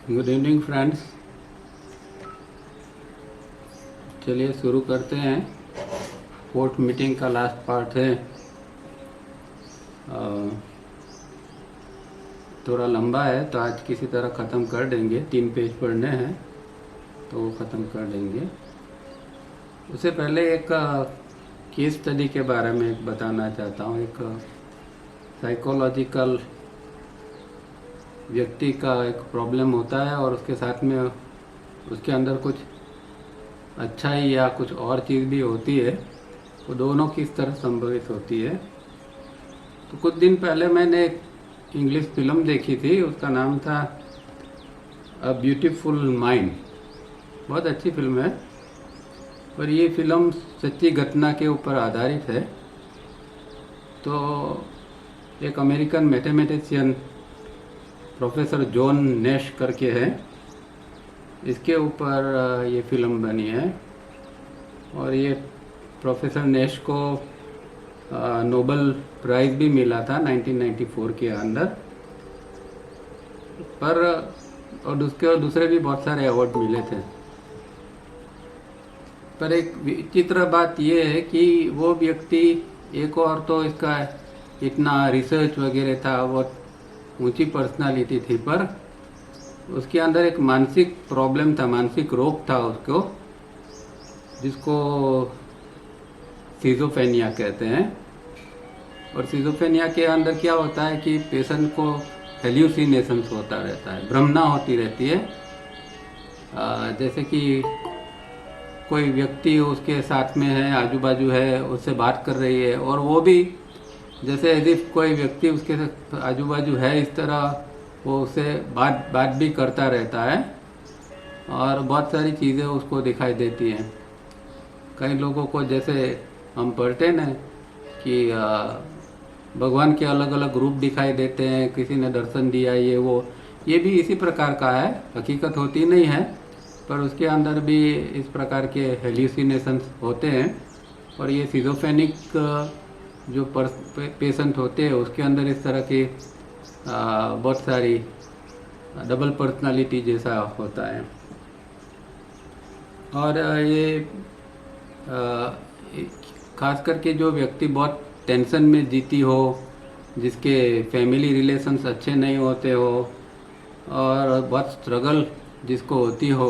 Good evening friends. चलिए शुरू करते हैं। फोर्थ मीटिंग का लास्ट पार्ट है। थोड़ा लंबा है तो आज किसी तरह ख़त्म कर देंगे। 3 पेज पढ़ने हैं तो वो ख़त्म कर देंगे। उससे पहले एक केस स्टडी के बारे में बताना चाहता हूँ। एक साइकोलॉजिकल व्यक्ति का एक प्रॉब्लम होता है और उसके साथ में उसके अंदर कुछ अच्छाई या कुछ और चीज़ भी होती है। वो दोनों किस तरह संभवित होती है। तो कुछ दिन पहले मैंने एक इंग्लिश फिल्म देखी थी, उसका नाम था अ ब्यूटीफुल माइंड। बहुत अच्छी फिल्म है और ये फिल्म सच्ची घटना के ऊपर आधारित है। तो एक American mathematician professor John Nash करके है, इसके ऊपर ये फिल्म बनी है। और ये प्रोफेसर नैश को नोबेल प्राइज़ भी मिला था 1994 के अंदर पर, और उसके दूसरे भी बहुत सारे अवार्ड मिले थे। पर एक विचित्र बात ये है कि वो व्यक्ति, एक और तो इसका इतना रिसर्च वगैरह था, बहुत ऊंची पर्सनालिटी थी, पर उसके अंदर एक मानसिक प्रॉब्लम था, मानसिक रोग था उसको, जिसको सिजोफ्रेनिया कहते हैं। और सिजोफ्रेनिया के अंदर क्या होता है कि पेशेंट को हेल्यूसिनेशंस होता रहता है, भ्रमना होती रहती है। जैसे कि कोई व्यक्ति उसके साथ में है, आजू बाजू है, उससे बात कर रही है और वो भी जैसे एज इफ कोई व्यक्ति उसके आजू बाजू है, इस तरह वो उससे बात भी करता रहता है और बहुत सारी चीज़ें उसको दिखाई देती हैं। कई लोगों को, जैसे हम पढ़ते हैं ना कि भगवान के अलग अलग रूप दिखाई देते हैं, किसी ने दर्शन दिया, ये भी इसी प्रकार का है। हकीकत होती नहीं है पर उसके अंदर भी इस प्रकार के हेल्यूसिनेशंस होते हैं। और ये सिजोफ्रेनिक जो पेशेंट होते हैं उसके अंदर इस तरह की बहुत सारी डबल पर्सनालिटी जैसा होता है। और ये खास करके जो व्यक्ति बहुत टेंशन में जीती हो, जिसके फैमिली रिलेशंस अच्छे नहीं होते हो और बहुत स्ट्रगल जिसको होती हो,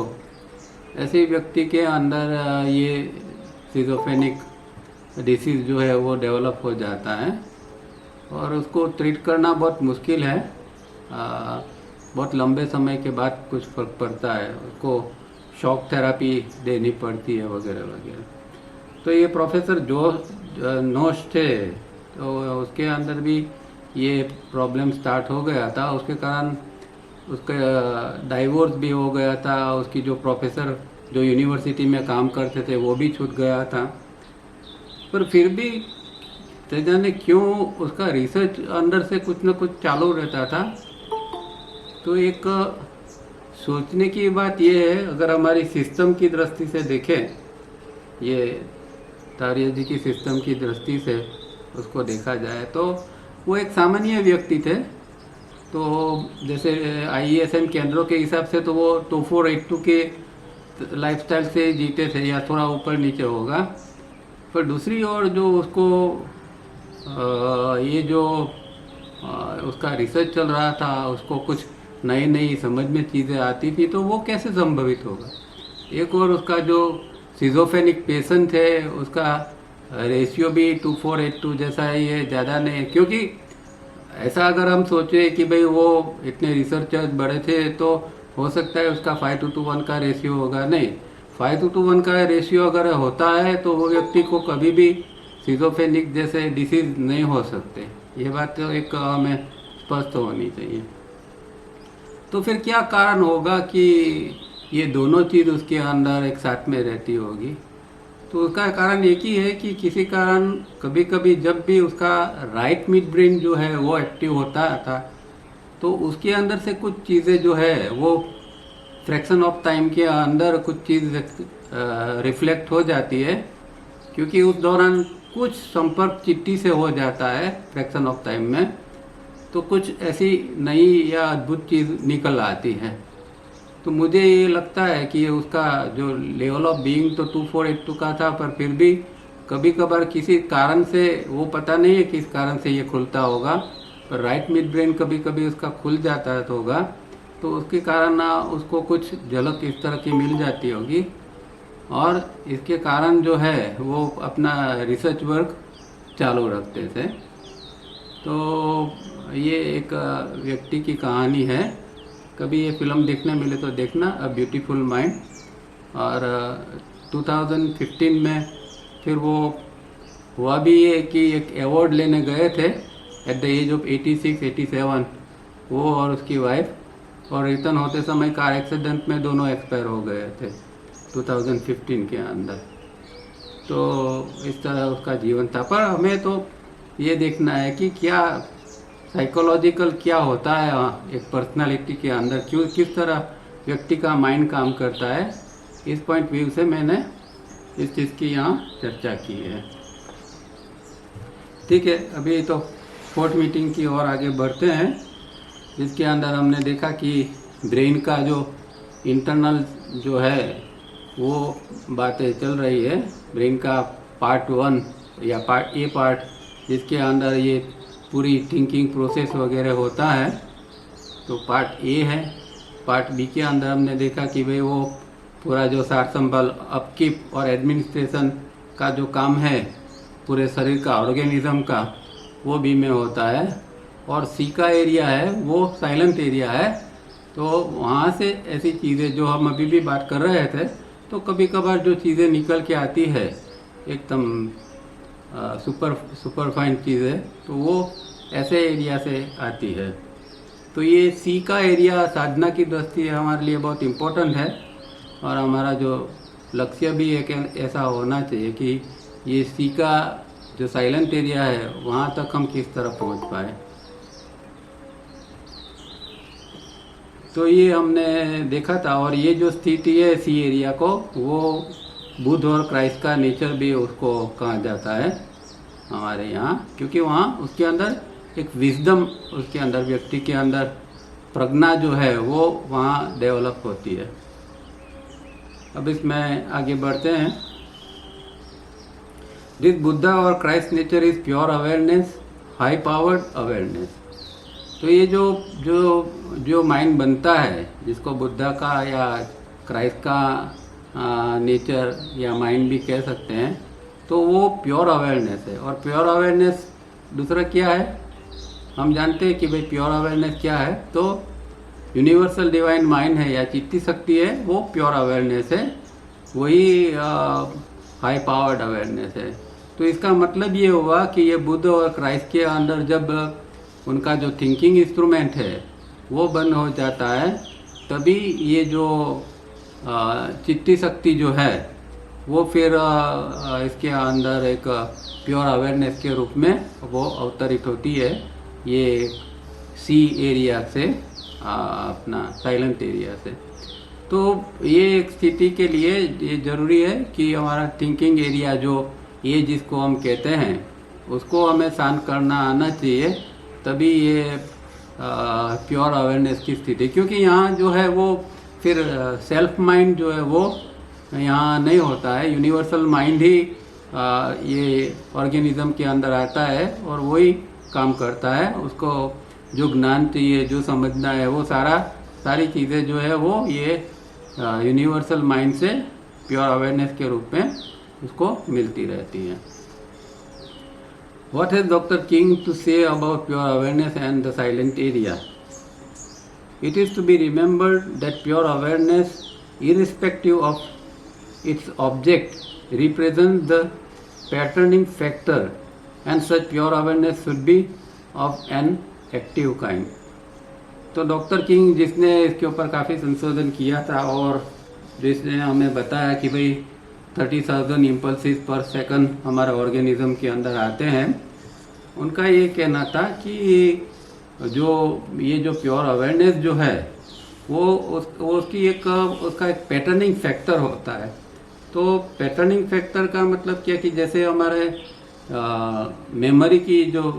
ऐसे व्यक्ति के अंदर ये सिजोफ्रेनिक डिसीज़ जो है वो डेवलप हो जाता है और उसको ट्रीट करना बहुत मुश्किल है। बहुत लंबे समय के बाद कुछ फर्क पड़ता है, उसको शॉक थेरापी देनी पड़ती है वगैरह वगैरह। तो ये प्रोफेसर जो नोश थे, तो उसके अंदर भी ये प्रॉब्लम स्टार्ट हो गया था। उसके कारण उसका डाइवोर्स भी हो गया था। उसकी जो प्रोफेसर जो यूनिवर्सिटी में काम करते थे वो भी छूट गया था। पर फिर भी न जाने क्यों उसका रिसर्च अंदर से कुछ न कुछ चालू रहता था। तो एक सोचने की बात यह है, अगर हमारी सिस्टम की दृष्टि से देखें, ये तारिया जी की सिस्टम की दृष्टि से उसको देखा जाए, तो वो एक सामान्य व्यक्ति थे। तो जैसे IESM केंद्रों के हिसाब से तो वो 2482 के लाइफस्टाइल से जीते थे या थोड़ा ऊपर नीचे होगा। पर दूसरी ओर जो उसको ये जो उसका रिसर्च चल रहा था, उसको कुछ नई नई समझ में चीज़ें आती थी, तो वो कैसे संभवित होगा। एक और उसका जो सिजोफ्रेनिक पेशेंट है, उसका रेशियो भी 2482 जैसा है, ये ज़्यादा नहीं है। क्योंकि ऐसा अगर हम सोचें कि भाई वो इतने रिसर्चर्स बड़े थे तो हो सकता है उसका 5:1 का रेशियो होगा, नहीं, 5:1 का रेशियो अगर होता है तो वो व्यक्ति को कभी भी सिजोफ्रेनिक जैसे डिसीज नहीं हो सकते। ये बात तो एक हमें स्पष्ट होनी चाहिए। तो फिर क्या कारण होगा कि ये दोनों चीज़ उसके अंदर एक साथ में रहती होगी। तो उसका कारण एक ही है कि किसी कारण कभी कभी जब भी उसका राइट मिड ब्रेन जो है वो एक्टिव होता था, तो उसके अंदर से कुछ चीज़ें जो है वो फ्रैक्शन ऑफ टाइम के अंदर कुछ चीज़ रिफ्लेक्ट हो जाती है, क्योंकि उस दौरान कुछ संपर्क चिट्ठी से हो जाता है फ्रैक्शन ऑफ टाइम में, तो कुछ ऐसी नई या अद्भुत चीज़ निकल आती है। तो मुझे ये लगता है कि उसका जो लेवल ऑफ बीइंग तो 2482 का था, पर फिर भी कभी कभार किसी कारण से, वो पता नहीं है किस कारण से ये खुलता होगा, पर राइट मिड ब्रेन कभी कभी उसका खुल जाता है तो होगा, तो उसके कारण ना उसको कुछ झलक इस तरह की मिल जाती होगी, और इसके कारण जो है वो अपना रिसर्च वर्क चालू रखते थे। तो ये एक व्यक्ति की कहानी है, कभी ये फिल्म देखने मिले तो देखना, अ ब्यूटीफुल माइंड। और 2015 में फिर वो हुआ भी ये कि एक अवार्ड लेने गए थे एट द एज ऑफ 86-87, वो और उसकी वाइफ, और रिटर्न होते समय कार एक्सीडेंट में दोनों एक्सपायर हो गए थे 2015 के अंदर। तो इस तरह उसका जीवन था। पर हमें तो ये देखना है कि क्या साइकोलॉजिकल क्या होता है एक पर्सनालिटी के अंदर, क्यों किस तरह व्यक्ति का माइंड काम करता है। इस पॉइंट व्यू से मैंने इस चीज़ की यहाँ चर्चा की है। ठीक है, अभी तो फोर्थ मीटिंग की ओर आगे बढ़ते हैं, जिसके अंदर हमने देखा कि ब्रेन का जो इंटरनल जो है वो बातें चल रही है। ब्रेन का पार्ट 1 या पार्ट ए पार्ट, जिसके अंदर ये पूरी थिंकिंग प्रोसेस वगैरह होता है, तो पार्ट ए है। पार्ट बी के अंदर हमने देखा कि भाई वो पूरा जो सार संभाल, अपकीप और एडमिनिस्ट्रेशन का जो काम है पूरे शरीर का, ऑर्गेनिज्म का, वो बी में होता है। और सी का एरिया है वो साइलेंट एरिया है। तो वहाँ से ऐसी चीज़ें जो हम अभी भी बात कर रहे थे, तो कभी कभार जो चीज़ें निकल के आती है एकदम सुपर फाइन चीज़ें, तो वो ऐसे एरिया से आती है। तो ये सी का एरिया साधना की दृष्टि हमारे लिए बहुत इम्पोर्टेंट है, और हमारा जो लक्ष्य भी एक ऐसा होना चाहिए कि ये सी का जो साइलेंट एरिया है वहाँ तक हम किस तरह पहुँच पाए। तो ये हमने देखा था। और ये जो स्थिति है सी एरिया को, वो बुद्ध और क्राइस्ट का नेचर भी उसको कहा जाता है हमारे यहाँ, क्योंकि वहाँ उसके अंदर एक विजडम, उसके अंदर व्यक्ति के अंदर प्रज्ञा जो है वो वहाँ डेवलप होती है। अब इसमें आगे बढ़ते हैं। दिस बुद्धा और Christ nature is pure awareness, high powered awareness. तो ये जो जो जो माइंड बनता है, जिसको बुद्धा का या क्राइस्ट का नेचर या माइंड भी कह सकते हैं, तो वो प्योर अवेयरनेस है। और प्योर अवेयरनेस दूसरा क्या है, हम जानते हैं कि भाई प्योर अवेयरनेस क्या है, तो यूनिवर्सल डिवाइन माइंड है या चित्ती शक्ति है, वो प्योर अवेयरनेस है, वही हाई पावर्ड अवेयरनेस है। तो इसका मतलब ये हुआ कि ये बुद्ध और क्राइस्ट के अंदर जब उनका जो थिंकिंग इंस्ट्रूमेंट है वो बंद हो जाता है, तभी ये जो चित्ती शक्ति जो है वो फिर इसके अंदर एक प्योर अवेयरनेस के रूप में वो अवतरित होती है, ये सी एरिया से, अपना साइलेंट एरिया से। तो ये एक स्थिति के लिए ये ज़रूरी है कि हमारा थिंकिंग एरिया जो ये जिसको हम कहते हैं उसको हमें शांत करना आना चाहिए, तभी ये प्योर अवेयरनेस की स्थिति। क्योंकि यहाँ जो है वो फिर सेल्फ माइंड जो है वो यहाँ नहीं होता है, यूनिवर्सल माइंड ही ये ऑर्गेनिज्म के अंदर आता है और वही काम करता है। उसको जो ज्ञान चाहिए, जो समझना है, वो सारी चीज़ें जो है वो ये यूनिवर्सल माइंड से प्योर अवेयरनेस के रूप में उसको मिलती रहती है। What has Dr. King to say about pure awareness and the silent area? It is to be remembered that pure awareness, irrespective of its object, represents the patterning factor, and such pure awareness should be of an active kind. तो doctor king जिसने इसके ऊपर काफ़ी संशोधन किया था और जिसने हमें बताया कि भाई 30,000 इम्पल्सिस पर सेकंड हमारे ऑर्गेनिज्म के अंदर आते हैं, उनका ये कहना था कि ये जो प्योर अवेयरनेस जो है वो उसका एक पैटर्निंग फैक्टर होता है। तो पैटर्निंग फैक्टर का मतलब क्या कि जैसे हमारे मेमोरी की जो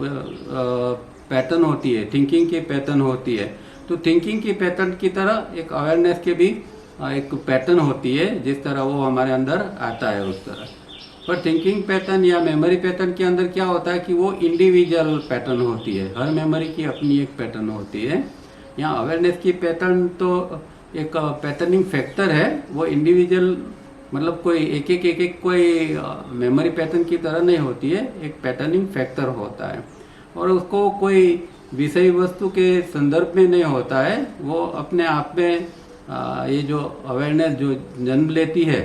पैटर्न होती है, थिंकिंग की पैटर्न होती है, तो थिंकिंग की पैटर्न की तरह एक अवेयरनेस के भी एक पैटर्न होती है, जिस तरह वो हमारे अंदर आता है उस तरह। पर थिंकिंग पैटर्न या मेमोरी पैटर्न के अंदर क्या होता है कि वो इंडिविजुअल पैटर्न होती है, हर मेमोरी की अपनी एक पैटर्न होती है। यहाँ अवेयरनेस की पैटर्न तो एक पैटर्निंग फैक्टर है, वो इंडिविजुअल मतलब कोई एक कोई मेमोरी पैटर्न की तरह नहीं होती है, एक पैटर्निंग फैक्टर होता है और उसको कोई विषय वस्तु के संदर्भ में नहीं होता है। वो अपने आप में ये जो अवेयरनेस जो जन्म लेती है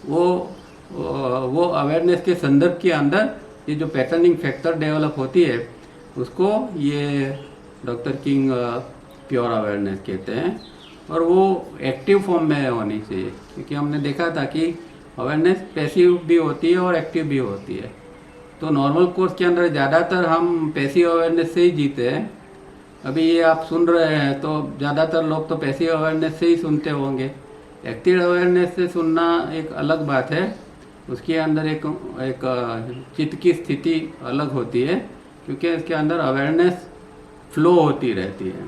वो अवेयरनेस के संदर्भ के अंदर ये जो पैटर्निंग फैक्टर डेवलप होती है उसको ये डॉक्टर किंग प्योर अवेयरनेस कहते हैं। और वो एक्टिव फॉर्म में होनी चाहिए, क्योंकि हमने देखा था कि अवेयरनेस पैसिव भी होती है और एक्टिव भी होती है। तो नॉर्मल कोर्स के अंदर ज़्यादातर हम पैसिव अवेयरनेस से ही जीते हैं। अभी ये आप सुन रहे हैं तो ज़्यादातर लोग तो पैसिव अवेयरनेस से ही सुनते होंगे। एक्टिव अवेयरनेस से सुनना एक अलग बात है, उसके अंदर एक चित्त की स्थिति अलग होती है, क्योंकि इसके अंदर अवेयरनेस फ्लो होती रहती है।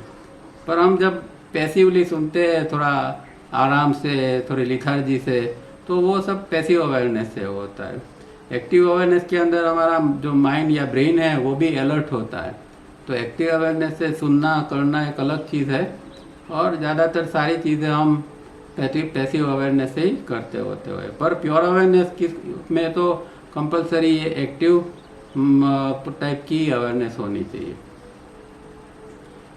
पर हम जब पैसिवली सुनते हैं थोड़ा आराम से, थोड़ी लिथार्जी से, तो वो सब पैसिव अवेयरनेस से होता है। एक्टिव अवेयरनेस के अंदर हमारा जो माइंड या ब्रेन है वो भी अलर्ट होता है। तो एक्टिव अवेयरनेस से सुनना करना एक अलग चीज़ है, और ज़्यादातर सारी चीज़ें हम पैसिव अवेयरनेस से ही करते होते हुए। पर प्योर अवेयरनेस की में तो कंपलसरी ये एक्टिव टाइप की अवेयरनेस होनी चाहिए।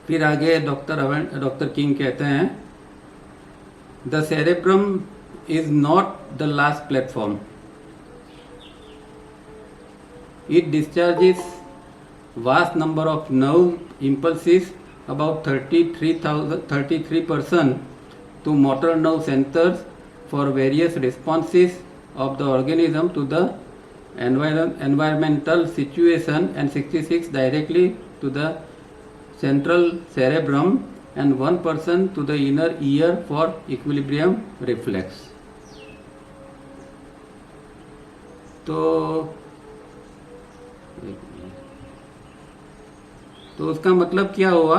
फिर आगे डॉक्टर किंग कहते हैं, the cerebrum is not the last platform, it discharges vast number of nerve impulses, about 33% to motor nerve centers for various responses of the organism to the environmental situation, and 66 directly to the central cerebrum, and 1% to the inner ear for equilibrium reflex. तो उसका मतलब क्या हुआ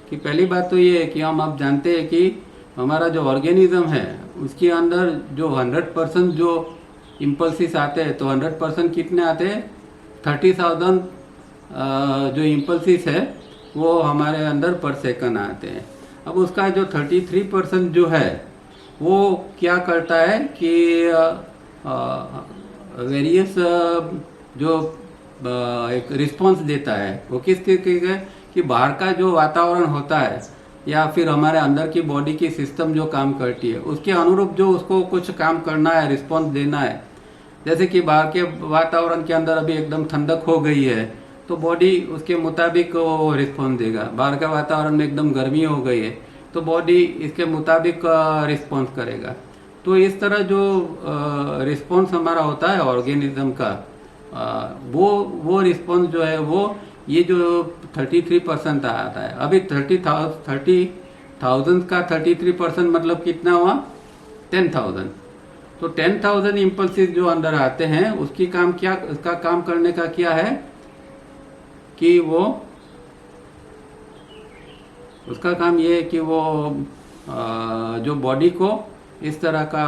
कि पहली बात तो ये है कि हम अब जानते हैं कि हमारा जो ऑर्गेनिज्म है उसके अंदर जो 100% जो इम्पल्सिस आते हैं, तो 100% कितने आते हैं, 30,000 जो इम्पल्सिस है वो हमारे अंदर पर सेकंड आते हैं। अब उसका जो 33% जो है वो क्या करता है कि वेरियस जो एक रिस्पॉन्स देता है, वो किस तरीके का कि बाहर का जो वातावरण होता है या फिर हमारे अंदर की बॉडी की सिस्टम जो काम करती है उसके अनुरूप जो उसको कुछ काम करना है, रिस्पॉन्स देना है। जैसे कि बाहर के वातावरण के अंदर अभी एकदम ठंडक हो गई है तो बॉडी उसके मुताबिक वो रिस्पॉन्स देगा। बाहर का वातावरण में एकदम गर्मी हो गई है तो बॉडी इसके मुताबिक रिस्पॉन्स करेगा। तो इस तरह जो रिस्पॉन्स हमारा होता है ऑर्गेनिज्म का, वो रिस्पॉन्स जो है वो ये जो 33% आता है। अभी 30,000 का 33% मतलब कितना हुआ, 10,000। तो 10,000 इम्पल्सिस जो अंदर आते हैं उसकी काम क्या, उसका काम करने का क्या है कि वो उसका काम ये है कि वो जो बॉडी को इस तरह का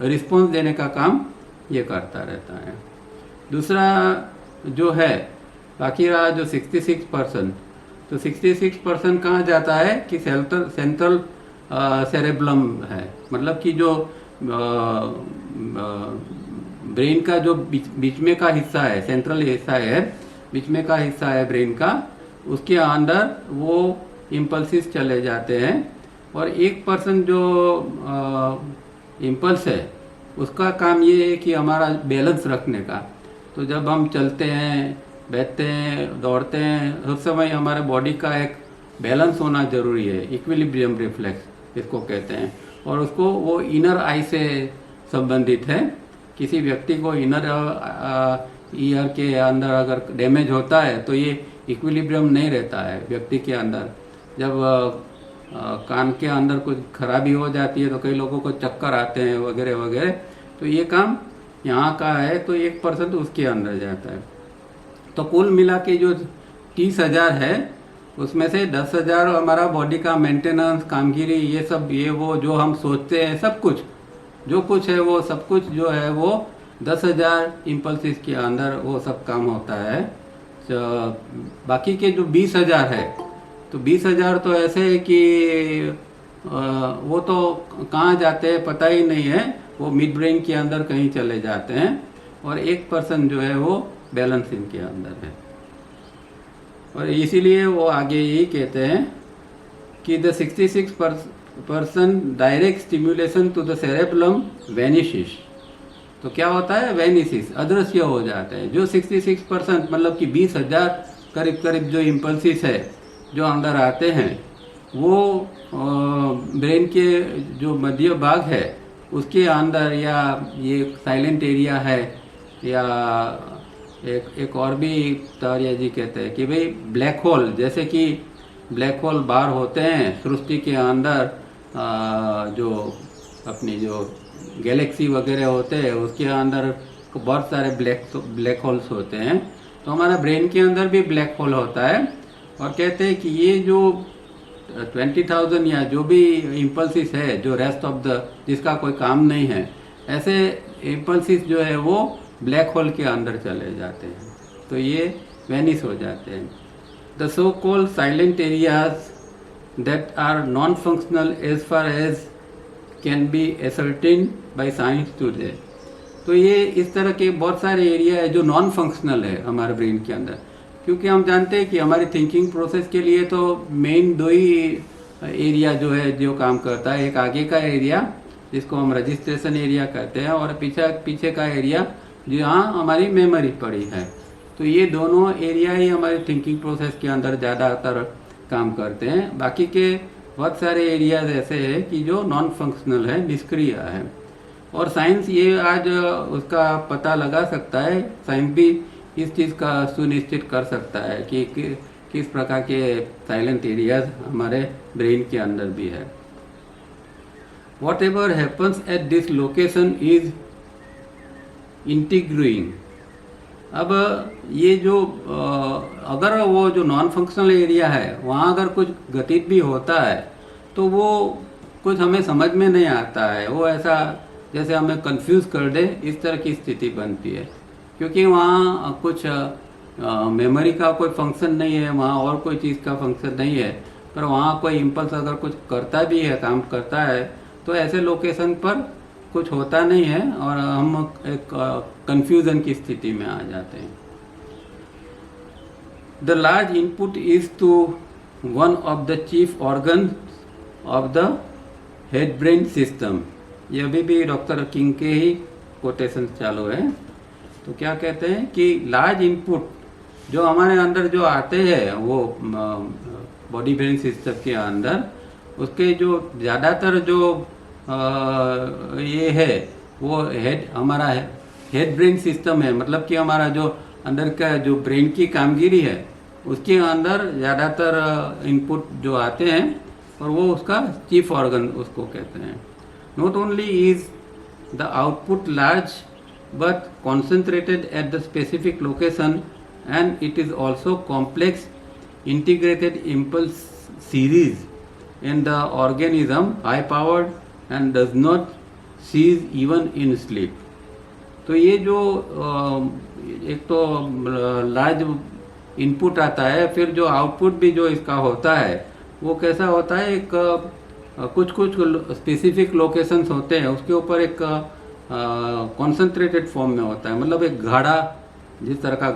रिस्पॉन्स देने का काम ये करता रहता है। दूसरा जो है बाकी रहा जो 66%, तो 66% कहाँ जाता है कि सेंट्रल सेरेब्रम है, मतलब कि जो ब्रेन का जो बीच में का हिस्सा है, सेंट्रल हिस्सा है, बीच में का हिस्सा है ब्रेन का, उसके अंदर वो इम्पल्सिस चले जाते हैं। और 1% जो इम्पल्स है उसका काम ये है कि हमारा बैलेंस रखने का। तो जब हम चलते हैं, बैठते हैं, दौड़ते हैं, उस समय हमारे बॉडी का एक बैलेंस होना जरूरी है, इक्विलिब्रियम रिफ्लेक्स इसको कहते हैं। और उसको वो इनर आई से संबंधित है। किसी व्यक्ति को इनर ईयर के अंदर अगर डैमेज होता है तो ये इक्विलिब्रियम नहीं रहता है व्यक्ति के अंदर। जब कान के अंदर कुछ खराबी हो जाती है तो कई लोगों को चक्कर आते हैं वगैरह वगैरह, तो ये काम यहाँ का है। तो 1% उसके अंदर जाता है। तो कुल मिला के जो 30,000 है उसमें से 10,000 हमारा बॉडी का मेंटेनेंस, कामगिरी, ये सब, ये वो जो हम सोचते हैं, सब कुछ जो कुछ है वो सब कुछ जो है वो 10,000 इम्पल्सिस के अंदर वो सब काम होता है। तो बाकी के जो 20,000 है, तो 20,000 तो ऐसे है कि वो तो कहाँ जाते हैं पता ही नहीं है, वो मिड ब्रेन के अंदर कहीं चले जाते हैं, और 1% जो है वो बैलेंसिंग के अंदर है। और इसीलिए वो आगे यही कहते हैं कि the 66% direct stimulation to the cerebrum vanishes. तो क्या होता है, वेनिसिस, अदृश्य हो जाता है। जो 66% मतलब कि 20,000 करीब करीब जो इम्पल्सिस है जो अंदर आते हैं, वो ब्रेन के जो मध्य भाग है उसके अंदर, या ये साइलेंट एरिया है, या एक और भी तारिया जी कहते हैं कि भाई ब्लैक होल, जैसे कि ब्लैक होल बाहर होते हैं सृष्टि के अंदर, जो अपनी जो गैलेक्सी वगैरह होते हैं उसके अंदर बहुत सारे ब्लैक होल्स होते हैं। तो हमारा ब्रेन के अंदर भी ब्लैक होल होता है, और कहते हैं कि ये जो 20,000 या जो भी इम्पल्सिस है, जो रेस्ट ऑफ द, जिसका कोई काम नहीं है, ऐसे इम्पल्सिस जो है वो ब्लैक होल के अंदर चले जाते हैं, तो ये वेनिश हो जाते हैं। The so called silent areas that are non functional as far as can be ascertained by science today. तो ये इस तरह के बहुत सारे एरिया है जो नॉन फंक्शनल है हमारे ब्रेन के अंदर, क्योंकि हम जानते हैं कि हमारी थिंकिंग प्रोसेस के लिए तो मेन 2 ही एरिया जो है जो काम करता है। एक आगे का एरिया जिसको हम रजिस्ट्रेशन एरिया कहते हैं, और पीछे का एरिया जहाँ हमारी मेमोरी पड़ी है। तो ये दोनों एरिया ही हमारी थिंकिंग प्रोसेस के अंदर ज़्यादातर काम करते हैं। बाकी के बहुत सारे एरियाज ऐसे हैं कि जो नॉन फंक्शनल है, निष्क्रिय है, और साइंस ये आज उसका पता लगा सकता है। साइंस भी इस चीज़ का सुनिश्चित कर सकता है कि किस प्रकार के साइलेंट एरियाज हमारे ब्रेन के अंदर भी है। What ever happens at this location is integrating. अब ये जो अगर वो जो नॉन फंक्शनल एरिया है वहाँ अगर कुछ घटित भी होता है तो वो कुछ हमें समझ में नहीं आता है, वो ऐसा जैसे हमें कंफ्यूज कर दे, इस तरह की स्थिति बनती है, क्योंकि वहाँ कुछ मेमोरी का कोई फंक्शन नहीं है, वहाँ और कोई चीज़ का फंक्शन नहीं है, पर वहाँ कोई इम्पल्स अगर कुछ करता भी है, काम करता है, तो ऐसे लोकेशन पर कुछ होता नहीं है और हम एक कंफ्यूजन की स्थिति में आ जाते हैं। The large input is to one of the chief organ of the head brain system. ये अभी भी डॉक्टर किंग के ही कोटेशन चालू है। तो क्या कहते हैं कि लार्ज इनपुट जो हमारे अंदर जो आते हैं वो बॉडी ब्रेन सिस्टम के अंदर, उसके जो ज़्यादातर जो ये है वो हमारा हेड ब्रेन सिस्टम है, मतलब कि हमारा जो अंदर का जो ब्रेन की कामगिरी है उसके अंदर ज़्यादातर इनपुट जो आते हैं, और वो उसका चीफ ऑर्गन उसको कहते हैं। Not only is the output large but concentrated at the specific location, and it is also complex integrated impulse series in the organism, high powered and does not cease even in sleep. तो ये जो एक तो large input आता है, फिर जो output भी जो इसका होता है वो कैसा होता है, एक कुछ स्पेसिफिक लोकेशंस होते हैं, उसके ऊपर एक कॉन्सेंट्रेटेड फॉर्म में होता है, मतलब एक गाढ़ा, जिस तरह का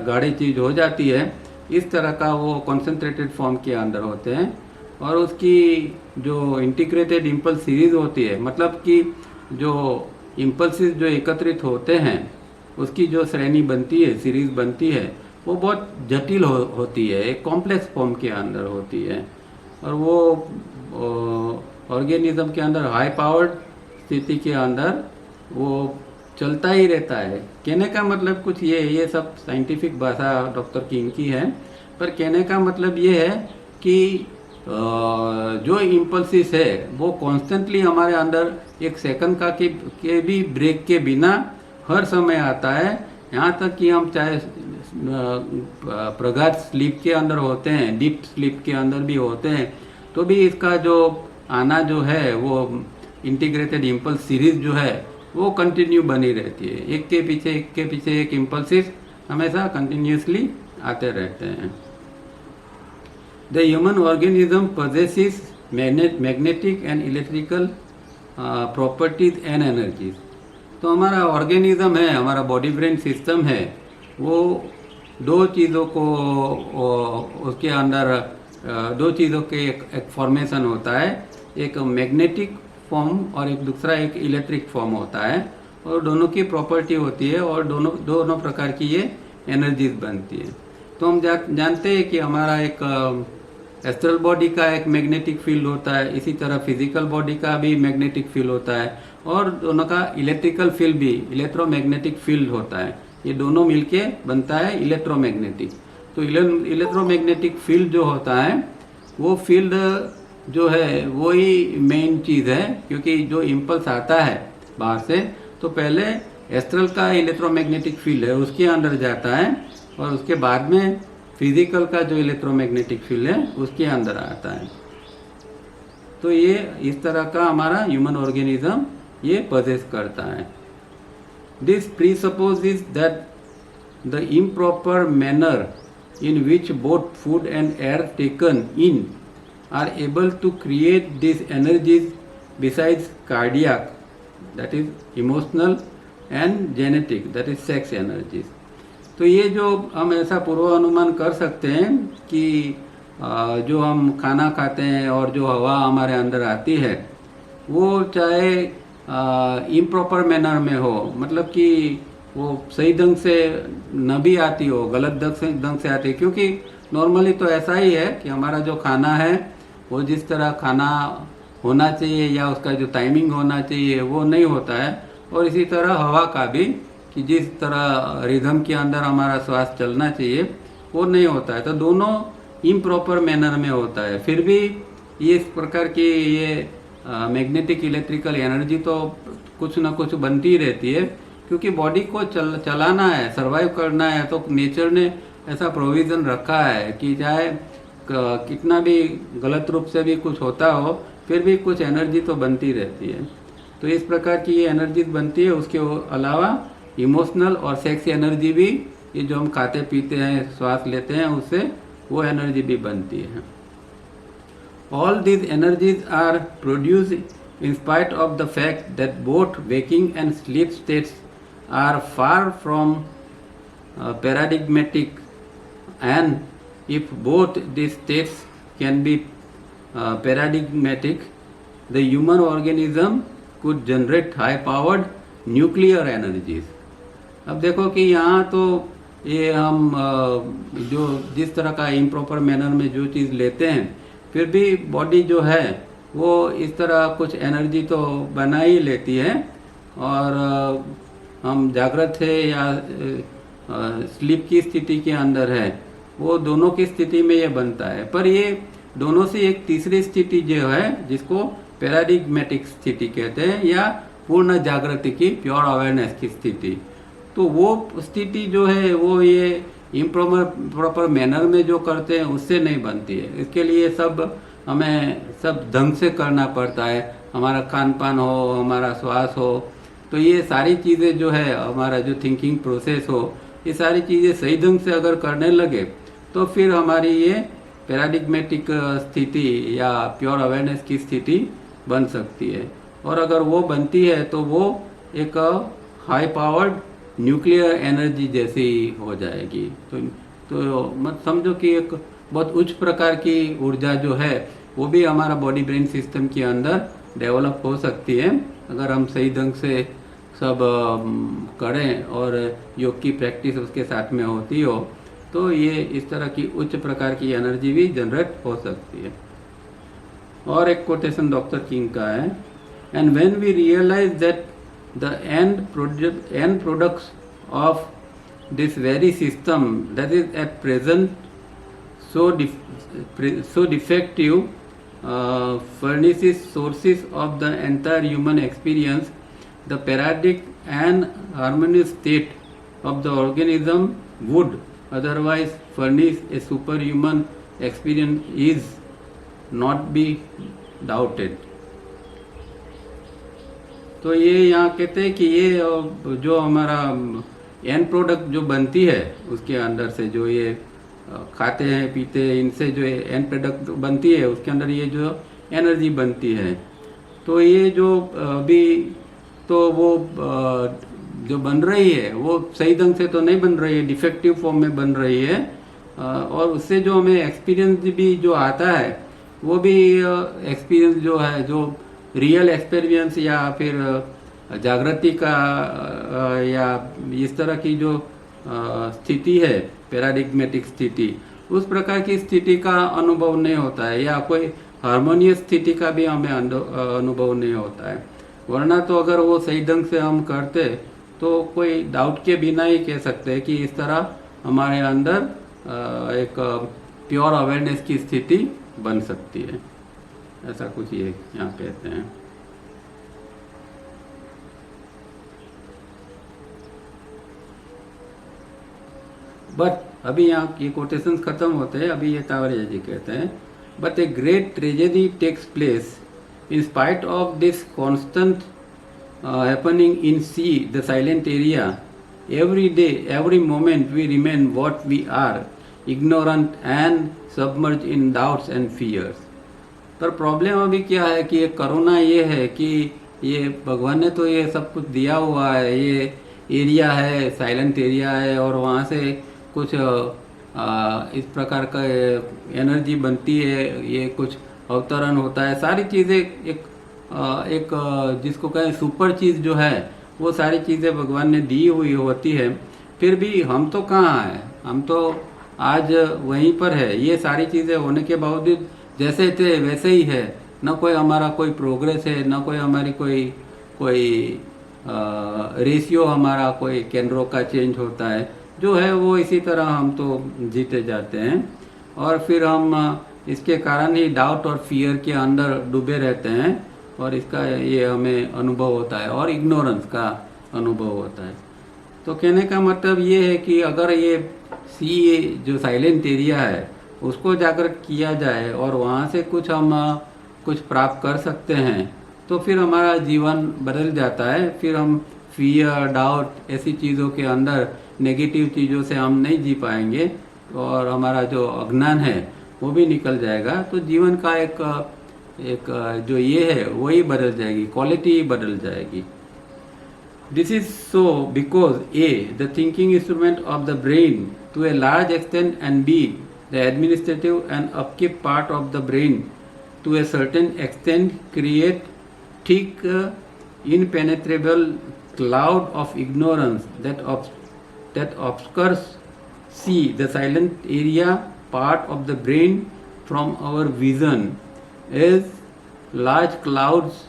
गाढ़ी चीज़ हो जाती है, इस तरह का वो कॉन्सेंट्रेटेड फॉर्म के अंदर होते हैं। और उसकी जो इंटीग्रेटेड इम्पल्स सीरीज होती है, मतलब कि जो इम्पल्सिस जो एकत्रित होते हैं उसकी जो श्रेणी बनती है, सीरीज बनती है, वो बहुत जटिल होती है, एक कॉम्प्लेक्स फॉर्म के अंदर होती है, और वो ऑर्गेनिज्म के अंदर हाई पावर्ड स्थिति के अंदर वो चलता ही रहता है। कहने का मतलब कुछ ये सब साइंटिफिक भाषा डॉक्टर किंग की है, पर कहने का मतलब ये है कि जो इम्पल्सिस है वो कॉन्स्टेंटली हमारे अंदर एक सेकंड का के भी ब्रेक के बिना हर समय आता है, यहाँ तक कि हम चाहे प्रगाढ़ स्लीप के अंदर होते हैं, डीप स्लीप के अंदर भी होते हैं, तो भी इसका जो आना जो है वो इंटीग्रेटेड इम्पल्स सीरीज जो है वो कंटिन्यू बनी रहती है। एक के पीछे एक इम्पल्सिस हमेशा कंटिन्यूसली आते रहते हैं। The human organism possesses magnetic and electrical properties and energies. तो हमारा ऑर्गेनिज्म है, हमारा बॉडी ब्रेन सिस्टम है, वो दो चीज़ों को उसके अंदर दो चीज़ों के एक फॉर्मेशन होता है, एक मैग्नेटिक फॉर्म और एक दूसरा एक इलेक्ट्रिक फॉर्म होता है, और दोनों की प्रॉपर्टी होती है और दोनों प्रकार की ये एनर्जीज बनती है। तो हम जानते हैं कि हमारा एक एस्ट्रल बॉडी का एक मैग्नेटिक फील्ड होता है, इसी तरह फिजिकल बॉडी का भी मैग्नेटिक फील्ड होता है, और दोनों का इलेक्ट्रिकल फील्ड भी इलेक्ट्रोमैग्नेटिक फील्ड होता है। ये दोनों मिलके बनता है इलेक्ट्रोमैग्नेटिक। तो इलेक्ट्रोमैग्नेटिक फील्ड जो होता है वो फील्ड जो है वो ही मेन चीज़ है, क्योंकि जो इम्पल्स आता है बाहर से तो पहले एस्ट्रल का इलेक्ट्रोमैग्नेटिक फील्ड है उसके अंदर जाता है, और उसके बाद में फिजिकल का जो इलेक्ट्रोमैग्नेटिक फील्ड है उसके अंदर आता है। तो ये इस तरह का हमारा ह्यूमन ऑर्गेनिज्म ये पजेस करता है। This presupposes that the improper manner in which both food and air taken in are able to create these energies besides cardiac, that is emotional, and genetic, that is sex energies। तो ये जो हम ऐसा पूर्वानुमान कर सकते हैं कि जो हम खाना खाते हैं और जो हवा हमारे अंदर आती है वो चाहे इम्प्रॉपर मैनर में हो, मतलब कि वो सही ढंग से न भी आती हो, गलत ढंग से आती है, क्योंकि नॉर्मली तो ऐसा ही है कि हमारा जो खाना है वो जिस तरह खाना होना चाहिए या उसका जो टाइमिंग होना चाहिए वो नहीं होता है, और इसी तरह हवा का भी कि जिस तरह रिदम के अंदर हमारा श्वास चलना चाहिए वो नहीं होता है। तो दोनों इम्प्रॉपर मैनर में होता है। फिर भी ये इस प्रकार की ये मैग्नेटिक इलेक्ट्रिकल एनर्जी तो कुछ ना कुछ बनती रहती है, क्योंकि बॉडी को चलाना है, सरवाइव करना है, तो नेचर ने ऐसा प्रोविज़न रखा है कि चाहे कितना भी गलत रूप से भी कुछ होता हो फिर भी कुछ एनर्जी तो बनती रहती है। तो इस प्रकार की ये एनर्जी बनती है। उसके अलावा इमोशनल और सेक्स एनर्जी भी, ये जो हम खाते पीते हैं, श्वास लेते हैं, उससे वो एनर्जी भी बनती है। All these energies are produce in spite of the fact that both waking and sleep states are far from paradigmatic, and if both these states can be paradigmatic, the human organism could generate high powered nuclear energies। अब देखो कि यहाँ तो ये हम जो जिस तरह का इम्प्रॉपर मैनर में जो चीज़ लेते हैं फिर भी बॉडी जो है वो इस तरह कुछ एनर्जी तो बना ही लेती है, और हम जागृत है या स्लीप की स्थिति के अंदर है, वो दोनों की स्थिति में ये बनता है। पर ये दोनों से एक तीसरी स्थिति जो है जिसको पैराडिग्मेटिक स्थिति कहते हैं, या पूर्ण जागृति की, प्योर अवेयरनेस की स्थिति, तो वो स्थिति जो है वो ये इम्प्रॉपर मैनर में जो करते हैं उससे नहीं बनती है। इसके लिए हमें सब ढंग से करना पड़ता है, हमारा खान पान हो, हमारा श्वास हो, तो ये सारी चीज़ें जो है, हमारा जो थिंकिंग प्रोसेस हो, ये सारी चीज़ें सही ढंग से अगर करने लगे तो फिर हमारी ये पैराडिग्मेटिक स्थिति या प्योर अवेयरनेस की स्थिति बन सकती है। और अगर वो बनती है तो वो एक हाई पावर्ड न्यूक्लियर एनर्जी जैसी हो जाएगी। तो मत समझो कि एक बहुत उच्च प्रकार की ऊर्जा जो है वो भी हमारा बॉडी ब्रेन सिस्टम के अंदर डेवलप हो सकती है, अगर हम सही ढंग से सब करें और योग की प्रैक्टिस उसके साथ में होती हो, तो ये इस तरह की उच्च प्रकार की एनर्जी भी जनरेट हो सकती है। और एक कोटेशन डॉक्टर किंग का है, and when we realise that the end products of this very system that is at present so defective furnishes sources of the entire human experience, the paradigm and harmonious state of the organism would otherwise furnish a superhuman experience is not be doubted. तो ये यहाँ कहते हैं कि ये जो हमारा and product जो बनती है उसके अंदर से जो ये खाते हैं पीते हैं, इनसे जो एंड प्रोडक्ट बनती है उसके अंदर ये जो एनर्जी बनती है, तो ये जो अभी तो वो जो बन रही है वो सही ढंग से तो नहीं बन रही है, डिफेक्टिव फॉर्म में बन रही है, और उससे जो हमें एक्सपीरियंस भी जो आता है वो भी एक्सपीरियंस जो है, जो रियल एक्सपीरियंस या फिर जागृति का या इस तरह की जो स्थिति है, पैराडिग्मेटिक स्थिति, उस प्रकार की स्थिति का अनुभव नहीं होता है, या कोई हार्मोनियस स्थिति का भी हमें अनुभव नहीं होता है। वरना तो अगर वो सही ढंग से हम करते तो कोई डाउट के बिना ही कह सकते हैं कि इस तरह हमारे अंदर एक प्योर अवेयरनेस की स्थिति बन सकती है, ऐसा कुछ ये यहाँ कहते हैं। बट अभी यहाँ ये कोटेशन खत्म होते हैं, अभी ये तावरिया जी कहते हैं, but a great tragedy takes place in spite of this constant happening in C the silent area. Every day every moment we remain what we are, ignorant and submerged in doubts and fears। पर problem अभी क्या है कि ये corona ये है कि ये भगवान ने तो ये सब कुछ दिया हुआ है, ये एरिया है, साइलेंट एरिया है, और वहाँ से कुछ इस प्रकार का एनर्जी बनती है, ये कुछ अवतरण होता है, सारी चीज़ें एक जिसको कहें सुपर चीज़ जो है वो सारी चीज़ें भगवान ने दी हुई होती है। फिर भी हम तो कहाँ हैं, हम तो आज वहीं पर है। ये सारी चीज़ें होने के बावजूद जैसे थे वैसे ही है, न कोई हमारा कोई प्रोग्रेस है, न कोई हमारी कोई रेशियो हमारा कोई केंद्रों का चेंज होता है, जो है वो इसी तरह हम तो जीते जाते हैं, और फिर हम इसके कारण ही डाउट और फियर के अंदर डूबे रहते हैं, और इसका ये हमें अनुभव होता है, और इग्नोरेंस का अनुभव होता है। तो कहने का मतलब ये है कि अगर ये सी जो साइलेंट एरिया है उसको जागृत किया जाए और वहाँ से हम कुछ प्राप्त कर सकते हैं, तो फिर हमारा जीवन बदल जाता है। फिर हम फियर डाउट ऐसी चीज़ों के अंदर, नेगेटिव चीज़ों से हम नहीं जी पाएंगे, और हमारा जो अज्ञान है वो भी निकल जाएगा। तो जीवन का एक जो ये है वही बदल जाएगी, क्वालिटी ही बदल जाएगी। This is so because A, the thinking instrument of the brain to a large extent, and B, the administrative and upkeep part of the brain to a certain extent create thick, impenetrable cloud of ignorance that obscures C, the silent area part of the brain from our vision, as large clouds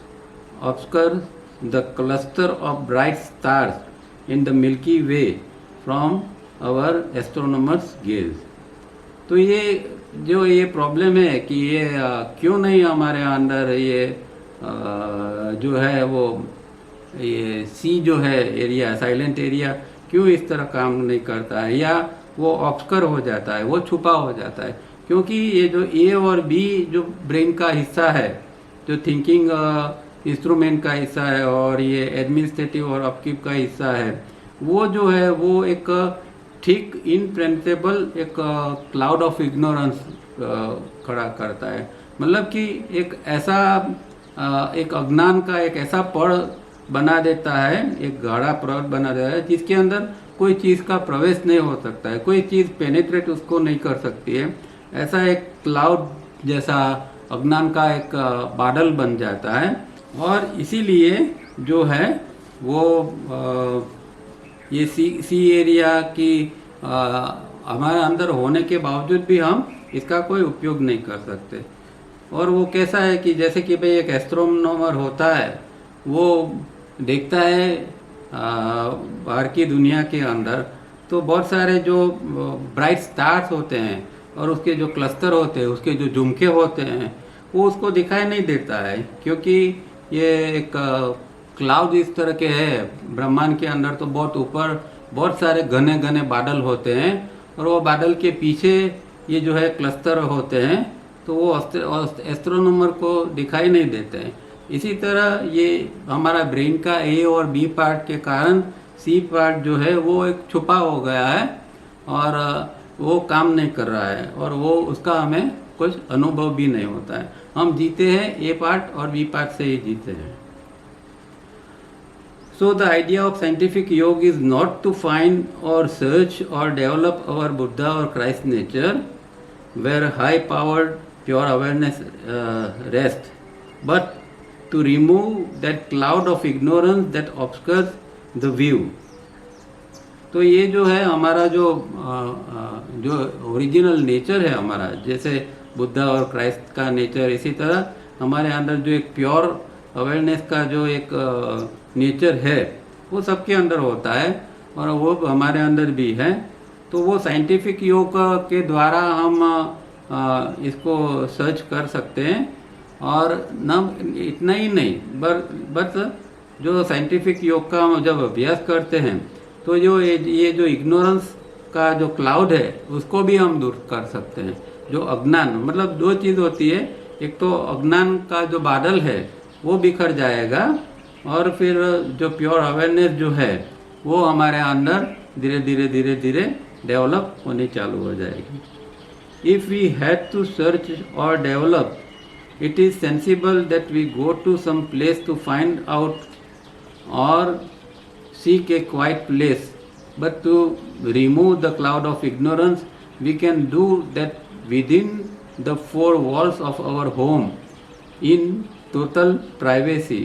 obscure the cluster of bright stars in the Milky Way from our astronomers' gaze। तो ये जो ये problem है कि ये क्यों नहीं हमारे अंदर ये जो है वो ये सी जो है एरिया, साइलेंट एरिया, क्यों इस तरह काम नहीं करता है, या वो ऑब्स्कर हो जाता है, वो छुपा हो जाता है। क्योंकि ये जो ए और बी जो ब्रेन का हिस्सा है, जो थिंकिंग इंस्ट्रूमेंट का हिस्सा है, और ये एडमिनिस्ट्रेटिव और अपकीप का हिस्सा है, वो जो है वो एक ठीक इनप्रेंटेबल एक क्लाउड ऑफ इग्नोरेंस खड़ा करता है। मतलब कि एक ऐसा एक अज्ञान का एक ऐसा पड़ बना देता है, एक गाढ़ा पर्वत बना देता है जिसके अंदर कोई चीज़ का प्रवेश नहीं हो सकता है, कोई चीज़ पेनिट्रेट उसको नहीं कर सकती है। ऐसा एक क्लाउड जैसा अज्ञान का एक बादल बन जाता है, और इसीलिए जो है वो ये सी एरिया की हमारे अंदर होने के बावजूद भी हम इसका कोई उपयोग नहीं कर सकते। और वो कैसा है कि जैसे कि भाई एक एस्ट्रोनॉमर होता है, वो देखता है बाहर की दुनिया के अंदर, तो बहुत सारे जो ब्राइट स्टार्स होते हैं और उसके जो क्लस्टर होते हैं, उसके जो झुमके होते हैं, वो उसको दिखाई नहीं देता है, क्योंकि ये एक क्लाउड इस तरह के है ब्रह्मांड के अंदर। तो बहुत ऊपर बहुत सारे घने घने बादल होते हैं, और वो बादल के पीछे ये जो है क्लस्टर होते हैं, तो वो एस्ट्रोनॉमर को दिखाई नहीं देते हैं। इसी तरह ये हमारा ब्रेन का ए और बी पार्ट के कारण सी पार्ट जो है वो एक छुपा हो गया है और वो काम नहीं कर रहा है और वो उसका हमें कुछ अनुभव भी नहीं होता है। हम जीते हैं ए पार्ट और बी पार्ट से ही जीते हैं। So the idea of scientific yoga is not to find or search or develop our Buddha or Christ nature, where high-powered pure awareness rests, but to remove that cloud of ignorance that obscures the view. तो ये जो है हमारा जो original nature है हमारा, जैसे बुद्धा और क्राइस्ट का नेचर, इसी तरह हमारे अंदर जो एक प्योर अवेयरनेस का जो एक नेचर है वो सबके अंदर होता है और वो हमारे अंदर भी है। तो वो साइंटिफिक योग के द्वारा हम इसको सर्च कर सकते हैं और न इतना ही नहीं बस जो साइंटिफिक योग का हम जब अभ्यास करते हैं तो जो ये जो इग्नोरेंस का जो क्लाउड है उसको भी हम दूर कर सकते हैं। जो अज्ञान, मतलब दो चीज़ होती है, एक तो अज्ञान का जो बादल है वो बिखर जाएगा और फिर जो प्योर अवेयरनेस जो है वो हमारे अंदर धीरे धीरे डेवलप होने चालू हो जाएगी। If we had to search और develop, it is sensible that we go to some place to find out और seek a quiet place, but to remove the cloud of ignorance, we can do that within the four walls of our home in total privacy.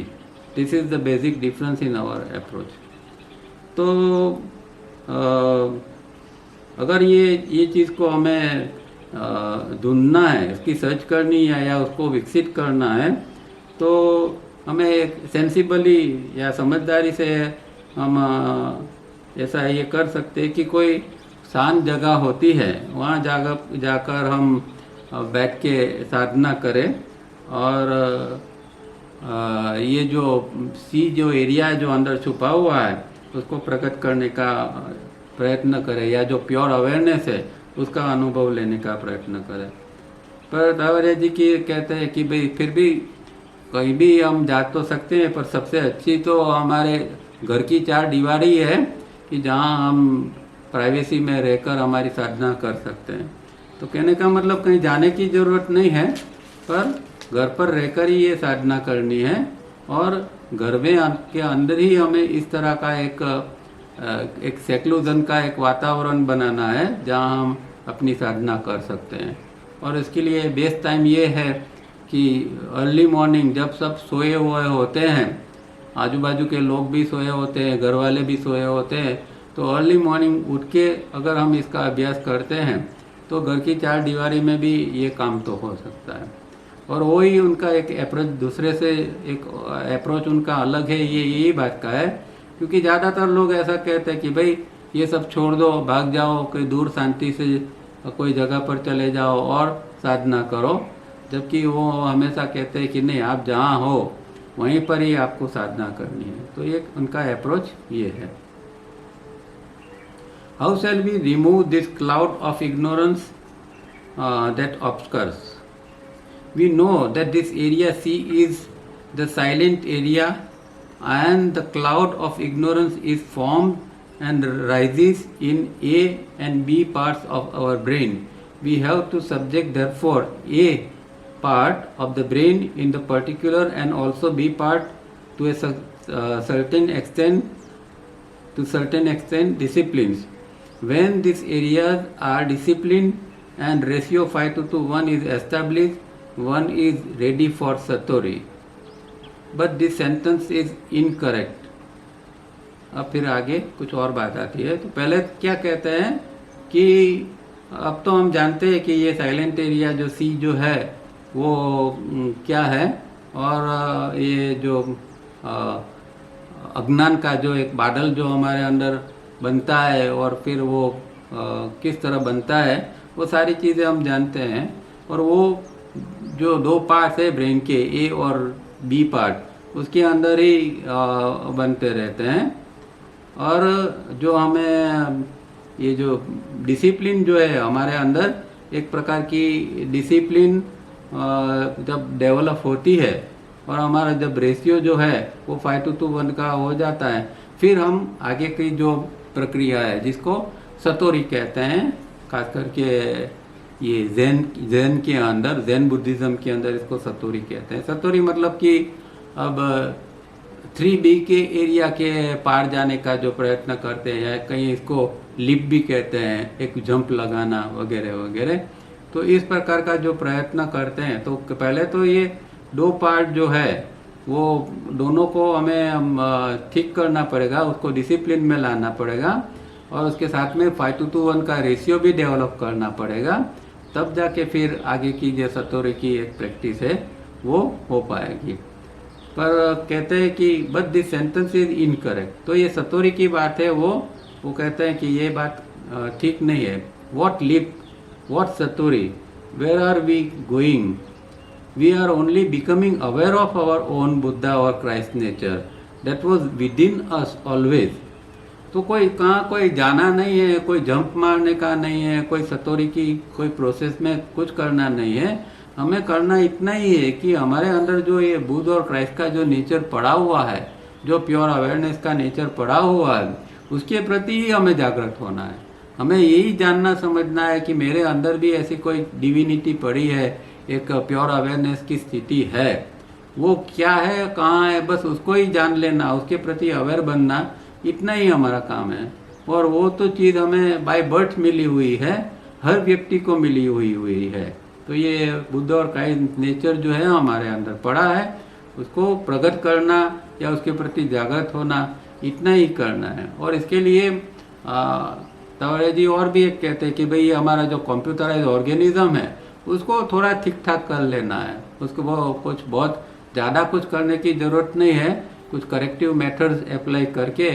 This is the basic difference in our approach. तो अगर ये चीज़ को हमें ढूंढना है, इसकी search करनी है या उसको विकसित करना है, तो हमें एक सेंसिबली या समझदारी से हम ऐसा ये कर सकते हैं कि कोई शांत जगह होती है वहाँ जाकर हम बैठ के साधना करें और ये जो जो एरिया जो अंदर छुपा हुआ है उसको प्रकट करने का प्रयत्न करें या जो प्योर अवेयरनेस है उसका अनुभव लेने का प्रयत्न करें। पर दावरिया जी की कहते हैं कि भाई फिर भी कहीं भी हम जा तो सकते हैं, पर सबसे अच्छी तो हमारे घर की चार दीवारी है कि जहाँ हम प्राइवेसी में रहकर हमारी साधना कर सकते हैं। तो कहने का मतलब कहीं जाने की ज़रूरत नहीं है, पर घर पर रहकर ही ये साधना करनी है और घर में के अंदर ही हमें इस तरह का एक सेक्लूजन का एक वातावरण बनाना है जहाँ हम अपनी साधना कर सकते हैं। और इसके लिए बेस्ट टाइम ये है कि अर्ली मॉर्निंग जब सब सोए हुए होते हैं, आजू बाजू के लोग भी सोए होते हैं, घर वाले भी सोए होते हैं, तो अर्ली मॉर्निंग उठ के अगर हम इसका अभ्यास करते हैं तो घर की चार दीवारी में भी ये काम तो हो सकता है। और वही उनका एक अप्रोच दूसरे से एक अप्रोच उनका अलग है, ये यही बात का है। क्योंकि ज़्यादातर लोग ऐसा कहते हैं कि भाई ये सब छोड़ दो, भाग जाओ, कोई दूर शांति से कोई जगह पर चले जाओ और साधना करो, जबकि वो हमेशा कहते हैं कि नहीं, आप जहाँ हो वहीं पर ही आपको साधना करनी है। तो ये उनका अप्रोच ये है। How shall we remove this cloud of ignorance that obscures? We know that this area C is the silent area and the cloud of ignorance is formed and rises in A and B parts of our brain. We have to subject therefore A part of the brain in the particular and also B part to a certain extent disciplines. When these areas are disciplined and ratio 5:1 is established, one is ready for satori. But this sentence is incorrect. अब फिर आगे कुछ और बात आती है। तो पहले क्या कहते हैं कि अब तो हम जानते हैं कि ये साइलेंट एरिया जो सी जो है वो क्या है, और ये जो अज्ञान का जो एक बादल जो हमारे अंदर बनता है और फिर वो किस तरह बनता है, वो सारी चीज़ें हम जानते हैं। और वो जो दो पार्ट्स है ब्रेन के, ए और बी पार्ट, उसके अंदर ही बनते रहते हैं। और जो हमें ये जो डिसिप्लिन जो है हमारे अंदर, एक प्रकार की डिसिप्लिन जब डेवलप होती है और हमारा जब रेशियो जो है वो 5:1 का हो जाता है, फिर हम आगे की जो प्रक्रिया है जिसको सतोरी कहते हैं, खास करके ये जैन के अंदर, जैन बुद्धिज्म के अंदर इसको सतोरी कहते हैं। सतोरी मतलब कि अब 3B के एरिया के पार जाने का जो प्रयत्न करते हैं, कहीं इसको लिप भी कहते हैं, एक जंप लगाना वगैरह वगैरह। तो इस प्रकार का जो प्रयत्न करते हैं, तो पहले तो ये 2 पार्ट जो है वो दोनों को हमें ठीक करना पड़ेगा, उसको डिसिप्लिन में लाना पड़ेगा और उसके साथ में 5:1 का रेशियो भी डेवलप करना पड़ेगा, तब जाके फिर आगे की जो सतोरी की एक प्रैक्टिस है वो हो पाएगी। पर कहते हैं कि but this sentence is incorrect. तो ये सतोरी की बात है, वो कहते हैं कि ये बात ठीक नहीं है। What leap, what satori, where are we going, we are only becoming aware of our own Buddha और Christ nature that was within us always. तो कोई कहाँ कोई जाना नहीं है, कोई जंप मारने का नहीं है, कोई सतोरी की कोई प्रोसेस में कुछ करना नहीं है। हमें करना इतना ही है कि हमारे अंदर जो ये बुद्ध और क्राइस्ट का जो नेचर पड़ा हुआ है, जो प्योर अवेयरनेस का नेचर पड़ा हुआ है, उसके प्रति ही हमें जागृत होना है। हमें यही जानना समझना है कि मेरे अंदर भी ऐसी कोई डिविनिटी पड़ी है, एक प्योर अवेयरनेस की स्थिति है, वो क्या है, कहाँ है, बस उसको ही जान लेना, उसके प्रति अवेयर बनना, इतना ही हमारा काम है। और वो तो चीज़ हमें बाय बर्थ मिली हुई है, हर व्यक्ति को मिली हुई है। तो ये बुद्ध और क्राइस्ट नेचर जो है हमारे अंदर पड़ा है, उसको प्रकट करना या उसके प्रति जागृत होना, इतना ही करना है। और इसके लिए तवरे जी और भी एक कहते हैं कि भाई हमारा जो कंप्यूटराइज ऑर्गेनिज्म है उसको थोड़ा ठीक ठाक कर लेना है, उसको वो कुछ बहुत ज़्यादा कुछ करने की ज़रूरत नहीं है। कुछ करेक्टिव मेथड्स अप्लाई करके,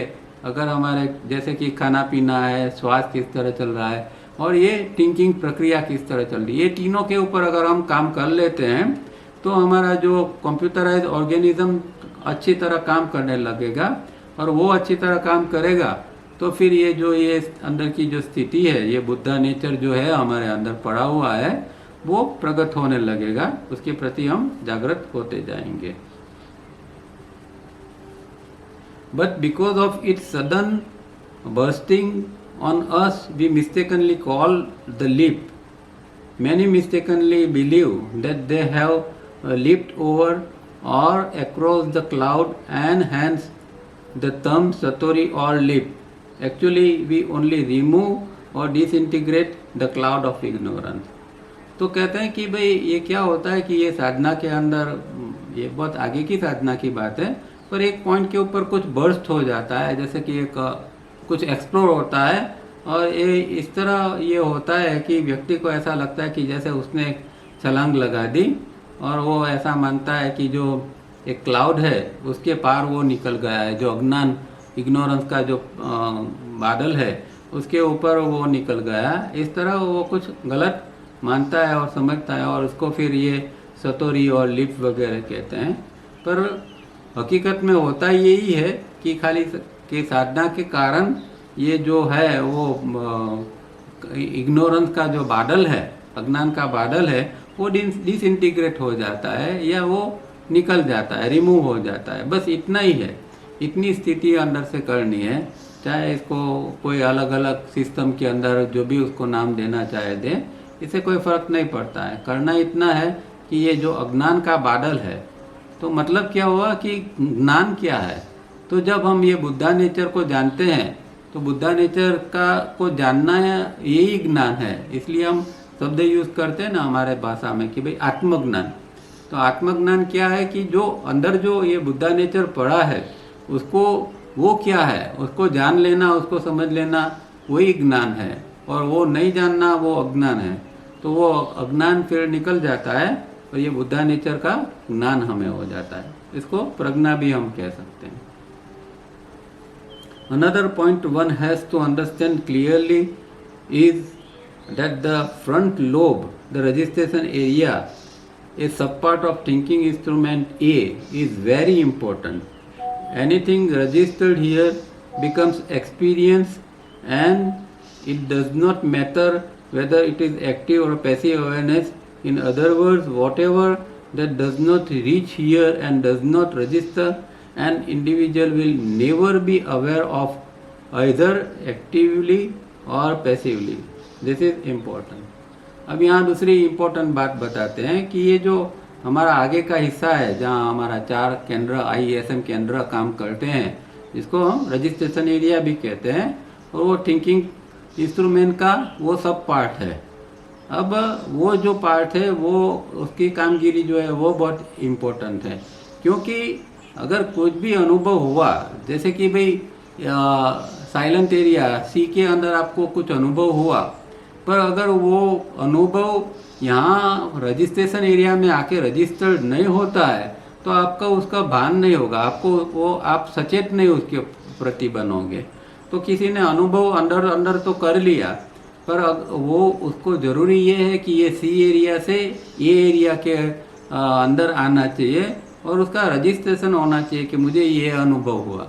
अगर हमारे जैसे कि खाना पीना है, स्वास्थ्य किस तरह चल रहा है और ये थिंकिंग प्रक्रिया किस तरह चल रही है, ये तीनों के ऊपर अगर हम काम कर लेते हैं तो हमारा जो कंप्यूटराइज ऑर्गेनिज्म अच्छी तरह काम करने लगेगा। और वो अच्छी तरह काम करेगा तो फिर ये अंदर की जो स्थिति है, ये बुद्धा नेचर जो है हमारे अंदर पड़ा हुआ है, वो प्रकट होने लगेगा, उसके प्रति हम जागृत होते जाएंगे। But because of its sudden bursting on us, we mistakenly call the leap. Many mistakenly believe that they have leaped over or across the cloud, and hence the term satori or leap. Actually, we only remove or disintegrate the cloud of ignorance. तो कहते हैं कि भाई ये क्या होता है कि ये साधना के अंदर, ये बहुत आगे की साधना की बात है, पर एक पॉइंट के ऊपर कुछ बर्स्ट हो जाता है, जैसे कि एक कुछ एक्सप्लोर होता है और ये इस तरह ये होता है कि व्यक्ति को ऐसा लगता है कि जैसे उसने एक छलांग लगा दी और वो ऐसा मानता है कि जो एक क्लाउड है उसके पार वो निकल गया है, जो अज्ञान इग्नोरेंस का जो बादल है उसके ऊपर वो निकल गया। इस तरह वो कुछ गलत मानता है और समझता है और उसको फिर ये सतोरी और लिप वगैरह कहते हैं। पर हकीकत में होता यही है कि खाली के साधना के कारण ये जो है वो इग्नोरेंस का जो बादल है, अज्ञान का बादल है, वो डिसइंटीग्रेट हो जाता है या वो निकल जाता है, रिमूव हो जाता है। बस इतना ही है, इतनी स्थिति अंदर से करनी है। चाहे इसको कोई अलग अलग सिस्टम के अंदर जो भी उसको नाम देना चाहे दे, इससे कोई फर्क नहीं पड़ता है। करना इतना है कि ये जो अज्ञान का बादल है, तो मतलब क्या हुआ कि ज्ञान क्या है। तो जब हम ये बुद्धा नेचर को जानते हैं तो बुद्धा नेचर को जानना यही ज्ञान है। इसलिए हम शब्द यूज करते हैं ना हमारे भाषा में कि भाई आत्मज्ञान। तो आत्मज्ञान क्या है कि जो अंदर जो ये बुद्धा नेचर पड़ा है उसको, वो क्या है उसको जान लेना, उसको समझ लेना, वही ज्ञान है। और वो नहीं जानना वो अज्ञान है। तो वो अज्ञान फिर निकल जाता है और ये बुद्धा नेचर का ज्ञान हमें हो जाता है। इसको प्रज्ञा भी हम कह सकते हैं। Another point one has to understand clearly is that the front lobe, the registration area, a subpart of thinking instrument A, is very important. Anything registered here becomes experience, and It does not matter whether it is active or passive awareness. In other words, whatever that does not reach here and does not register, an individual will never be aware of either actively or passively. This is important. अब यहाँ दूसरी important बात बताते हैं कि ये जो हमारा आगे का हिस्सा है जहाँ हमारा 4 केंद्र IESM केंद्र काम करते हैं, जिसको हम रजिस्ट्रेशन एरिया भी कहते हैं, और वो थिंकिंग इंस्ट्रूमेंट का वो सब पार्ट है। अब वो जो पार्ट है वो उसकी कामगिरी जो है वो बहुत इम्पोर्टेंट है, क्योंकि अगर कुछ भी अनुभव हुआ, जैसे कि भाई साइलेंट एरिया सी के अंदर आपको कुछ अनुभव हुआ, पर अगर वो अनुभव यहाँ रजिस्ट्रेशन एरिया में आके रजिस्टर्ड नहीं होता है तो आपका उसका भान नहीं होगा, आपको वो आप सचेत नहीं उसके प्रति बनोगे। तो किसी ने अनुभव अंदर अंदर तो कर लिया, पर वो उसको ज़रूरी ये है कि ये सी एरिया से ए एरिया के अंदर आना चाहिए और उसका रजिस्ट्रेशन होना चाहिए कि मुझे ये अनुभव हुआ।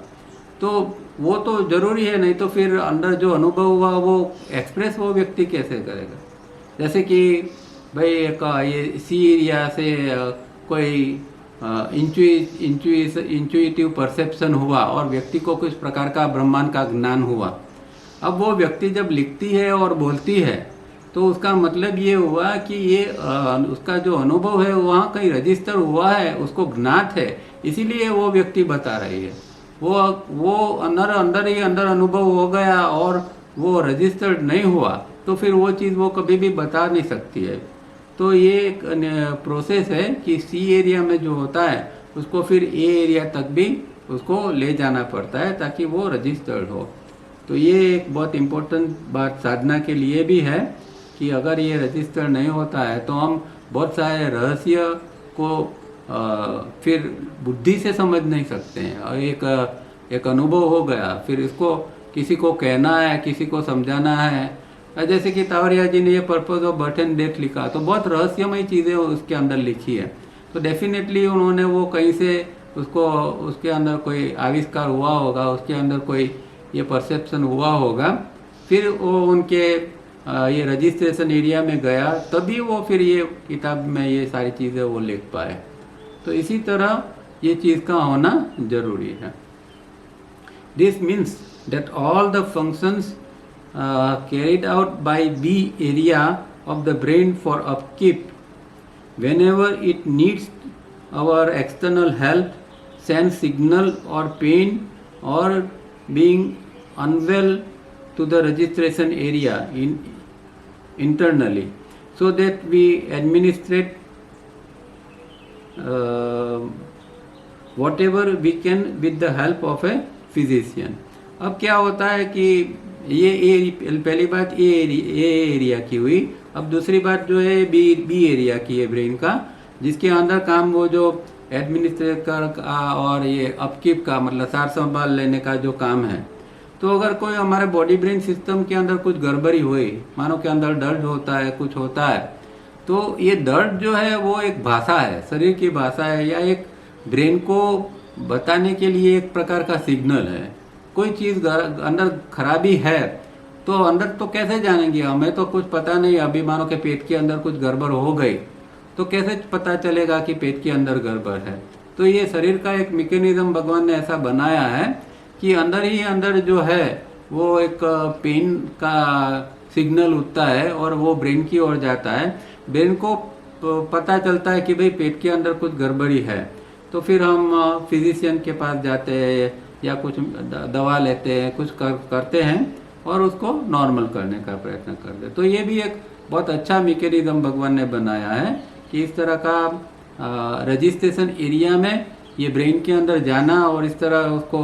तो वो तो ज़रूरी है, नहीं तो फिर अंदर जो अनुभव हुआ वो एक्सप्रेस वो व्यक्ति कैसे करेगा। जैसे कि भाई एक ये सी एरिया से कोई इंट्यूटिव परसेप्शन हुआ और व्यक्ति को कुछ प्रकार का ब्रह्मांड का ज्ञान हुआ। अब वो व्यक्ति जब लिखती है और बोलती है तो उसका मतलब ये हुआ कि ये उसका जो अनुभव है वहाँ कहीं रजिस्टर हुआ है, उसको ज्ञात है, इसीलिए वो व्यक्ति बता रही है। वो अंदर ही अंदर अनुभव हो गया और वो रजिस्टर्ड नहीं हुआ तो फिर वो चीज़ वो कभी भी बता नहीं सकती है। तो ये एक प्रोसेस है कि सी एरिया में जो होता है उसको फिर ए एरिया तक भी उसको ले जाना पड़ता है ताकि वो रजिस्टर्ड हो। तो ये एक बहुत इम्पोर्टेंट बात साधना के लिए भी है कि अगर ये रजिस्टर नहीं होता है तो हम बहुत सारे रहस्य को फिर बुद्धि से समझ नहीं सकते हैं। और एक अनुभव हो गया, फिर इसको किसी को कहना है, किसी को समझाना है। जैसे कि तावरिया जी ने ये purpose of birth and death लिखा, तो बहुत रहस्यमय चीज़ें उसके अंदर लिखी है। तो डेफिनेटली उन्होंने वो कहीं से उसको उसके अंदर कोई आविष्कार हुआ होगा, उसके अंदर कोई ये परसेप्शन हुआ होगा, फिर वो उनके ये रजिस्ट्रेशन एरिया में गया, तभी वो फिर ये किताब में ये सारी चीज़ें वो लिख पाए। तो इसी तरह ये चीज़ का होना जरूरी है। This means that all the functions carried out by B area of the brain for upkeep whenever it needs our external help, sends signal or pain or being unwell to the registration area internally, so that we administrate whatever we can with the help of a physician। अब क्या होता है कि ये पहली बात ए area की हुई। अब दूसरी बात जो है बी एरिया की है ब्रेन का, जिसके अंदर काम वो जो एडमिनिस्ट्रेटर का और ये अपकीप का मतलब सार संभाल लेने का जो काम है। तो अगर कोई हमारे बॉडी ब्रेन सिस्टम के अंदर कुछ गड़बड़ी हुई, मानो के अंदर दर्द होता है, कुछ होता है, तो ये दर्द जो है वो एक भाषा है, शरीर की भाषा है, या एक ब्रेन को बताने के लिए एक प्रकार का सिग्नल है। कोई चीज़ अंदर खराबी है तो अंदर तो कैसे जानेंगे, हमें तो कुछ पता नहीं। अभी मानो के पेट के अंदर कुछ गड़बड़ हो गई तो कैसे पता चलेगा कि पेट के अंदर गड़बड़ है। तो ये शरीर का एक मैकेनिज्म भगवान ने ऐसा बनाया है कि अंदर ही अंदर जो है वो एक पेन का सिग्नल उठता है और वो ब्रेन की ओर जाता है। ब्रेन को पता चलता है कि भाई पेट के अंदर कुछ गड़बड़ी है, तो फिर हम फिजिशियन के पास जाते हैं या कुछ दवा लेते हैं, कुछ करते हैं और उसको नॉर्मल करने का प्रयत्न करते हैं। तो ये भी एक बहुत अच्छा मैकेनिज्म भगवान ने बनाया है कि इस तरह का रजिस्ट्रेशन एरिया में ये ब्रेन के अंदर जाना और इस तरह उसको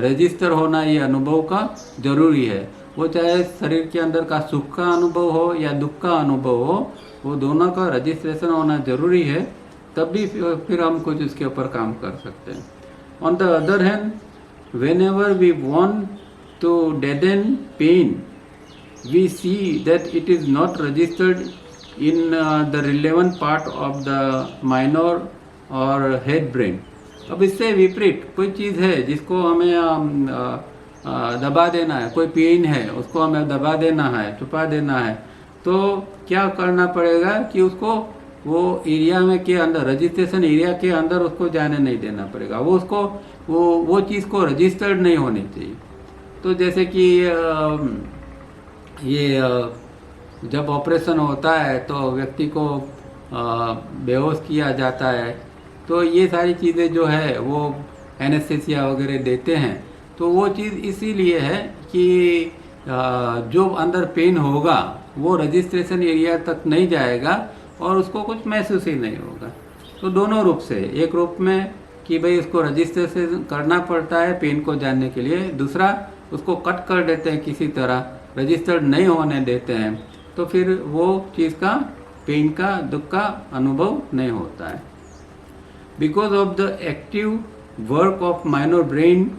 रजिस्टर होना, ये अनुभव का जरूरी है। वो चाहे शरीर के अंदर का सुख का अनुभव हो या दुख का अनुभव हो, वो दोनों का रजिस्ट्रेशन होना जरूरी है, तब भी फिर हम कुछ इसके ऊपर काम कर सकते हैं। On the other hand, whenever we want to deaden pain, we see that it is not registered in the relevant part of the minor or head brain। अब इससे विपरीत कोई चीज़ है जिसको हमें दबा देना है, कोई पेन है उसको हमें दबा देना है, छुपा देना है, तो क्या करना पड़ेगा कि उसको वो एरिया में के अंदर, रजिस्ट्रेशन एरिया के अंदर उसको जाने नहीं देना पड़ेगा। वो उसको वो चीज़ को रजिस्टर्ड नहीं होनी चाहिए। तो जैसे कि ये जब ऑपरेशन होता है तो व्यक्ति को बेहोश किया जाता है, तो ये सारी चीज़ें जो है वो एनेस्थेसिया वगैरह देते हैं। तो वो चीज़ इसीलिए है कि जो अंदर पेन होगा वो रजिस्ट्रेशन एरिया तक नहीं जाएगा और उसको कुछ महसूस ही नहीं होगा। तो दोनों रूप से, एक रूप में कि भाई उसको रजिस्ट्रेशन करना पड़ता है पेन को जानने के लिए, दूसरा उसको कट कर देते हैं किसी तरह, रजिस्टर्ड नहीं होने देते हैं, तो फिर वो चीज़ का, पेन का, दुख का अनुभव नहीं होता है। Because of the active work of minor brain,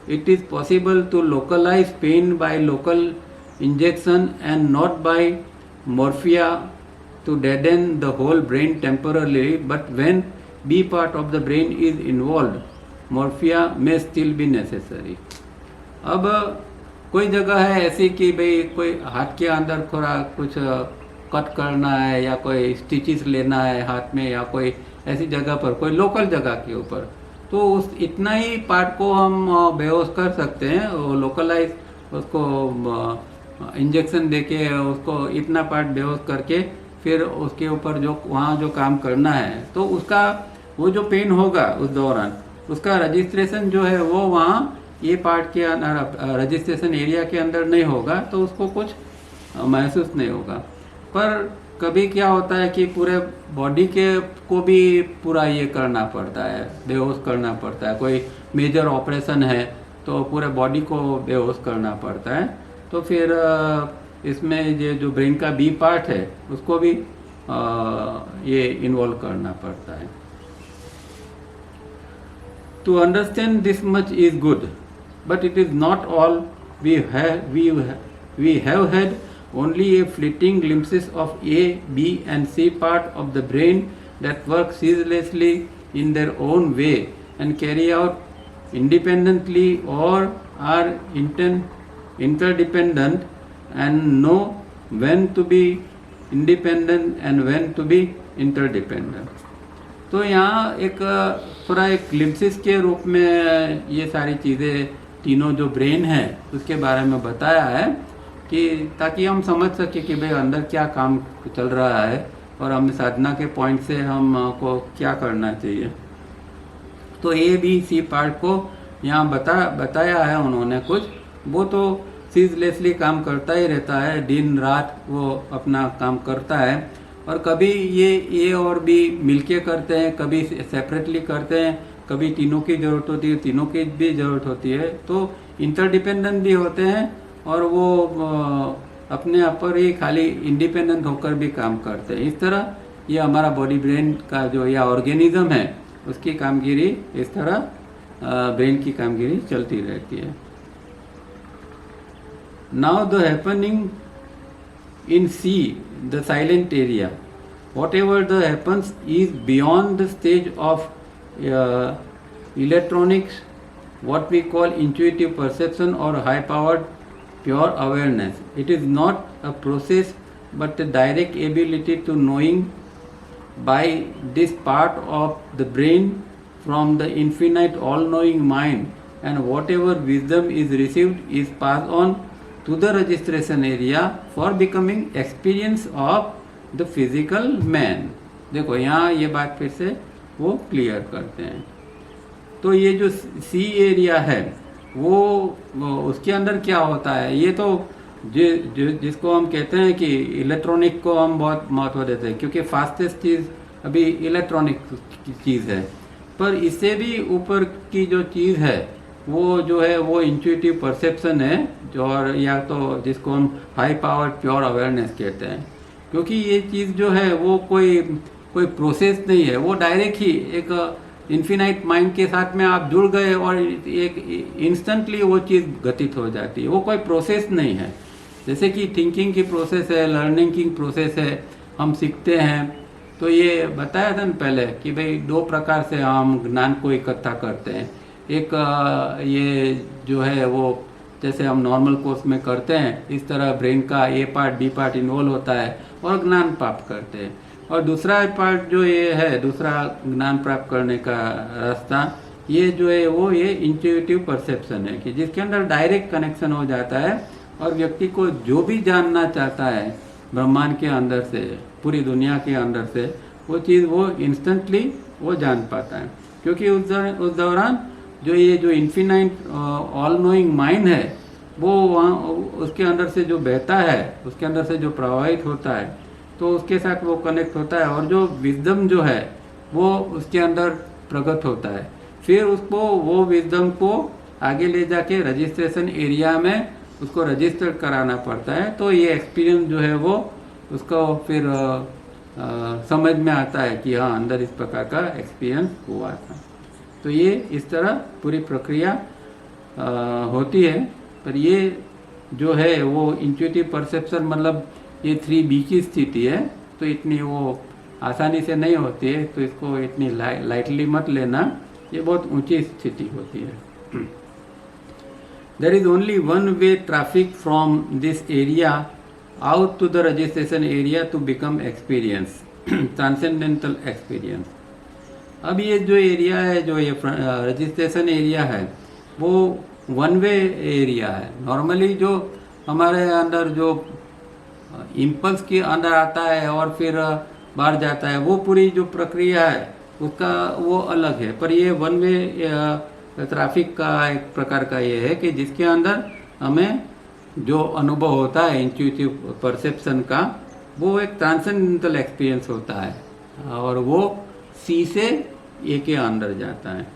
it is possible to localize pain by local injection and not by morphia to deaden the whole brain temporarily, but when B part of the brain is involved, morphia may still be necessary. अब कोई जगह है ऐसी कि भाई कोई हाथ के अंदर थोड़ा कुछ कट करना है या कोई स्टिचेस लेना है हाथ में, या कोई ऐसी जगह पर, कोई लोकल जगह के ऊपर, तो उस इतना ही पार्ट को हम बेहोश कर सकते हैं, वो लोकलाइज उसको इंजेक्शन देके उसको इतना पार्ट बेहोश करके फिर उसके ऊपर जो वहाँ जो काम करना है, तो उसका वो जो पेन होगा उस दौरान, उसका रजिस्ट्रेशन जो है वो वहाँ ये पार्ट के अंदर, रजिस्ट्रेशन एरिया के अंदर नहीं होगा, तो उसको कुछ महसूस नहीं होगा। पर कभी क्या होता है कि पूरे बॉडी के को भी पूरा ये करना पड़ता है, बेहोश करना पड़ता है। कोई मेजर ऑपरेशन है तो पूरे बॉडी को बेहोश करना पड़ता है, तो फिर इसमें ये जो ब्रेन का बी पार्ट है उसको भी ये इन्वॉल्व करना पड़ता है। To understand this much is good, but it is not all. We have had only a fleeting glimpses of A, B and C part of the brain that work ceaselessly in their own way and carry out independently or are interdependent and know when to be independent and when to be interdependent. तो यहाँ एक थोड़ा एक glimpses के रूप में ये सारी चीज़ें, तीनों जो ब्रेन है उसके बारे में बताया है, कि ताकि हम समझ सके कि भाई अंदर क्या काम चल रहा है और हम साधना के पॉइंट से हमको क्या करना चाहिए। तो ए बी सी पार्ट को यहाँ बताया है उन्होंने कुछ, वो तो सीजलेसली काम करता ही रहता है, दिन रात वो अपना काम करता है, और कभी ये ए और बी मिलके करते हैं, कभी सेपरेटली करते हैं, कभी तीनों की ज़रूरत होती है, तीनों की भी ज़रूरत होती है, तो इंटरडिपेंडेंट भी होते हैं और वो अपने आप पर ही खाली इंडिपेंडेंट होकर भी काम करते हैं। इस तरह ये हमारा बॉडी ब्रेन का जो या ऑर्गेनिज्म है उसकी कामगिरी इस तरह ब्रेन की कामगिरी चलती रहती है। Now the happening in C the silent area, what ever the happens is beyond the stage of electronics, what we call intuitive perception or high powered pure awareness. It is not a process but a direct ability to knowing by this part of the brain from the infinite all knowing mind, and whatever wisdom is received is passed on to the registration area for becoming experience of the physical man. देखो यहाँ ये बात फिर से वो clear करते हैं। तो ये जो सी एरिया है वो उसके अंदर क्या होता है, ये तो जिसको हम कहते हैं कि इलेक्ट्रॉनिक को हम बहुत महत्व देते हैं, क्योंकि फास्टेस्ट चीज़ अभी इलेक्ट्रॉनिक चीज़ है, पर इससे भी ऊपर की जो चीज़ है वो जो है वो इंट्यूटिव परसेप्शन है, जो और या तो जिसको हम हाई पावर प्योर अवेयरनेस कहते हैं। क्योंकि ये चीज़ जो है वो कोई प्रोसेस नहीं है, वो डायरेक्ट ही एक इन्फिनाइट माइंड के साथ में आप जुड़ गए और एक इंस्टेंटली वो चीज़ घटित हो जाती है, वो कोई प्रोसेस नहीं है। जैसे कि थिंकिंग की प्रोसेस है, लर्निंग की प्रोसेस है, हम सीखते हैं, तो ये बताया था ना पहले कि भाई दो प्रकार से हम ज्ञान को इकट्ठा करते हैं। एक ये जो है वो जैसे हम नॉर्मल कोर्स में करते हैं, इस तरह ब्रेन का A part B part involve होता है और ज्ञान प्राप्त करते हैं। और दूसरा पार्ट जो ये है, दूसरा ज्ञान प्राप्त करने का रास्ता ये जो है वो ये इंट्यूटिव परसेप्शन है कि जिसके अंदर डायरेक्ट कनेक्शन हो जाता है और व्यक्ति को जो भी जानना चाहता है ब्रह्मांड के अंदर से, पूरी दुनिया के अंदर से, वो चीज़ वो इंस्टेंटली वो जान पाता है। क्योंकि उस दौरान जो ये जो इन्फिनाइट ऑल नोइंग माइंड है वो वहाँ उसके अंदर से जो बहता है, उसके अंदर से जो प्रवाहित होता है, तो उसके साथ वो कनेक्ट होता है और जो विजडम जो है वो उसके अंदर प्रकट होता है। फिर उसको वो विजडम को आगे ले जाके रजिस्ट्रेशन एरिया में उसको रजिस्टर कराना पड़ता है। तो ये एक्सपीरियंस जो है वो उसको फिर समझ में आता है कि हाँ, अंदर इस प्रकार का एक्सपीरियंस हुआ था। तो ये इस तरह पूरी प्रक्रिया होती है। पर ये जो है वो इंट्यूटिव परसेप्शन मतलब ये 3B की स्थिति है, तो इतनी वो आसानी से नहीं होती है, तो इसको इतनी लाइटली मत लेना, ये बहुत ऊंची स्थिति होती है। There is only one way traffic from this area out to the registration area to become experience, transcendental experience. अब ये जो एरिया है, जो ये रजिस्ट्रेशन एरिया है, वो वन वे एरिया है। नॉर्मली जो हमारे अंदर जो इम्पल्स के अंदर आता है और फिर बाहर जाता है, वो पूरी जो प्रक्रिया है उसका वो अलग है। पर ये वन वे ट्रैफिक का एक प्रकार का ये है कि जिसके अंदर हमें जो अनुभव होता है इंट्यूटिव परसेप्शन का, वो एक ट्रांसेंडेंटल एक्सपीरियंस होता है और वो सी से ए के अंदर जाता है।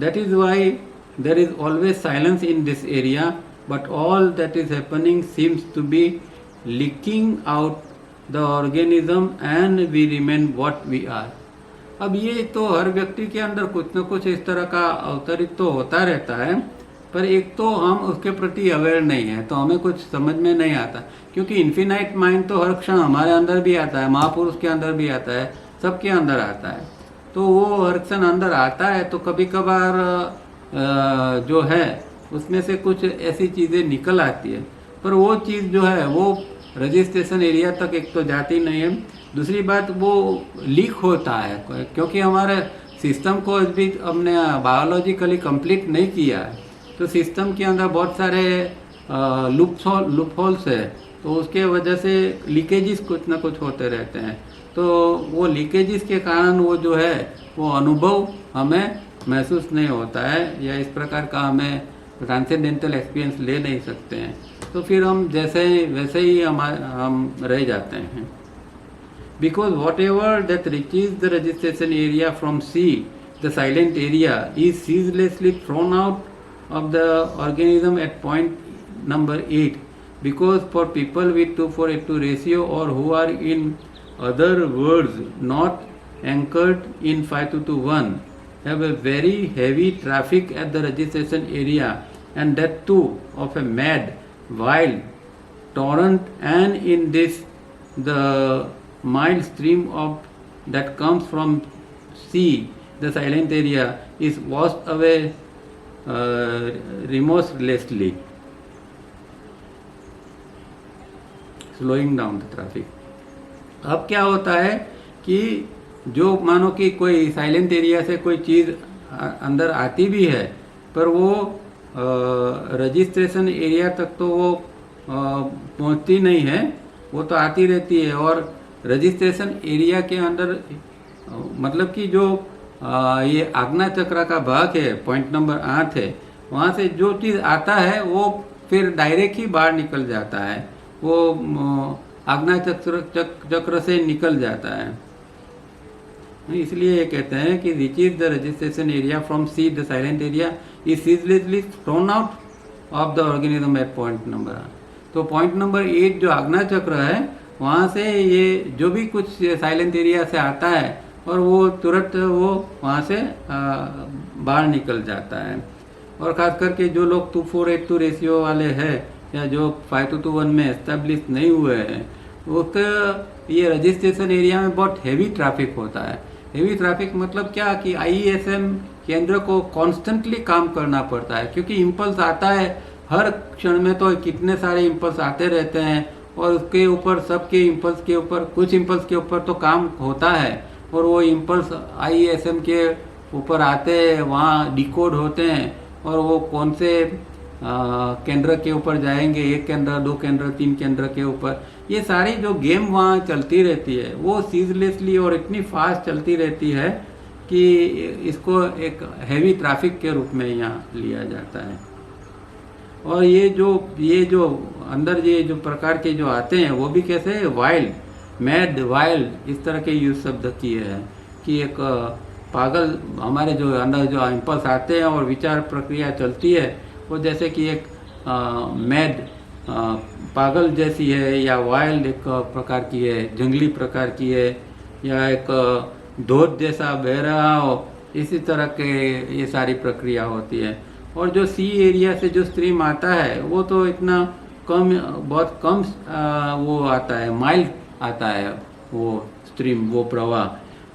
That is why there is always silence in this area, but all that is happening seems to be leaking out the organism and we remain what we are. अब ये तो हर व्यक्ति के अंदर कुछ न कुछ इस तरह का अवतरित तो होता रहता है, पर एक तो हम उसके प्रति अवेयर नहीं है, तो हमें कुछ समझ में नहीं आता। क्योंकि इन्फिनाइट माइंड तो हर क्षण हमारे अंदर भी आता है, महापुरुष के अंदर भी आता है, सबके अंदर आता है। तो वो हर क्षण अंदर आता है, तो कभी कभार जो है उसमें से कुछ ऐसी चीज़ें निकल आती है, पर वो चीज़ जो है वो रजिस्ट्रेशन एरिया तक एक तो जाती नहीं है। दूसरी बात, वो लीक होता है, क्योंकि हमारे सिस्टम को अभी हमने बायोलॉजिकली कंप्लीट नहीं किया है, तो सिस्टम के अंदर बहुत सारे लूप होल्स है, तो उसके वजह से लीकेजेस कुछ ना कुछ होते रहते हैं। तो वो लीकेजेस के कारण वो जो है वो अनुभव हमें महसूस नहीं होता है, या इस प्रकार का हमें ट्रांसेंडेंटल एक्सपीरियंस ले नहीं सकते हैं। तो फिर हम वैसे ही हम रह जाते हैं। Because whatever that reaches the registration area from C, the silent area, is ceaselessly thrown out of the organism at point number 8. Because for people with 2:4:2 ratio, or who are in other words not anchored in 5:2:1, have a very heavy traffic at the registration area, and that too of a mad, wild torrent, and in this the mild stream of that comes from C, the silent area, is washed away remorselessly, slowing down the traffic. अब क्या होता है कि जो मानो कि कोई silent area से कोई चीज़ अंदर आती भी है, पर वो रजिस्ट्रेशन एरिया तक तो वो पहुंचती नहीं है, वो तो आती रहती है। और रजिस्ट्रेशन एरिया के अंदर मतलब कि जो ये आज्ञा चक्र का भाग है, पॉइंट नंबर 8 है, वहाँ से जो चीज़ आता है वो फिर डायरेक्ट ही बाहर निकल जाता है, वो आज्ञा चक्र से निकल जाता है। इसलिए ये कहते हैं कि which is the registration area from C, the silent area is ceaselessly thrown out of the organism at point number 8। तो पॉइंट नंबर 8 जो आज्ञा चक्र है, वहाँ से ये जो भी कुछ साइलेंट एरिया से आता है और वो तुरंत वो वहाँ से बाहर निकल जाता है। और ख़ास करके जो लोग 2:4:8 रेशियो वाले हैं, या जो 5:2:1 में एस्टेब्लिश नहीं हुए हैं, उसका ये रजिस्ट्रेशन एरिया में बहुत हेवी ट्रैफिक होता है। हेवी ट्रैफिक मतलब क्या कि IESM केंद्र को कॉन्स्टेंटली काम करना पड़ता है, क्योंकि इम्पल्स आता है हर क्षण में तो कितने सारे इम्पल्स आते रहते हैं, और उसके ऊपर सबके इम्पल्स के ऊपर कुछ इम्पल्स के ऊपर तो काम होता है, और वो इम्पल्स ISM के ऊपर आते हैं, वहाँ डिकोड होते हैं, और वो कौन से केंद्र के ऊपर जाएंगे, 1 केंद्र, 2 केंद्र, 3 केंद्र के ऊपर, ये सारी जो गेम वहाँ चलती रहती है वो सीजलेसली और इतनी फास्ट चलती रहती है कि इसको एक हैवी ट्रैफिक के रूप में यहाँ लिया जाता है। और ये जो अंदर ये जो प्रकार के जो आते हैं वो भी कैसे वाइल्ड, मैड, वाइल्ड, इस तरह के यूज शब्द किए हैं कि एक पागल हमारे जो अंदर जो इम्पल्स आते हैं और विचार प्रक्रिया चलती है वो जैसे कि एक मैड, पागल जैसी है, या वाइल्ड एक प्रकार की है, जंगली प्रकार की है, या एक धोध जैसा बह रहा हो, इसी तरह के ये सारी प्रक्रिया होती है। और जो सी एरिया से जो स्ट्रीम आता है वो तो इतना कम, बहुत कम वो आता है, माइल्ड आता है वो स्ट्रीम, वो प्रवाह,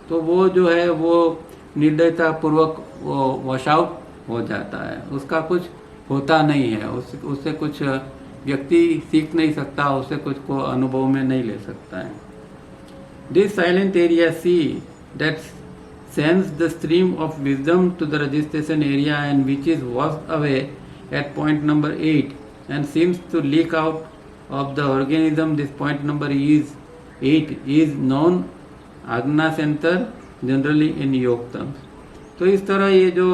तो वो जो है वो निर्दयता पूर्वक वो वॉश आउट हो जाता है, उसका कुछ होता नहीं है, उससे कुछ व्यक्ति सीख नहीं सकता, उससे कुछ को अनुभव में नहीं ले सकता है। This silent area see that sends the stream of wisdom to the registration area and which is washed away at point number 8 and seems to leak out of the organism. This point number 8 is known Agna center generally in योग terms. तो इस तरह ये जो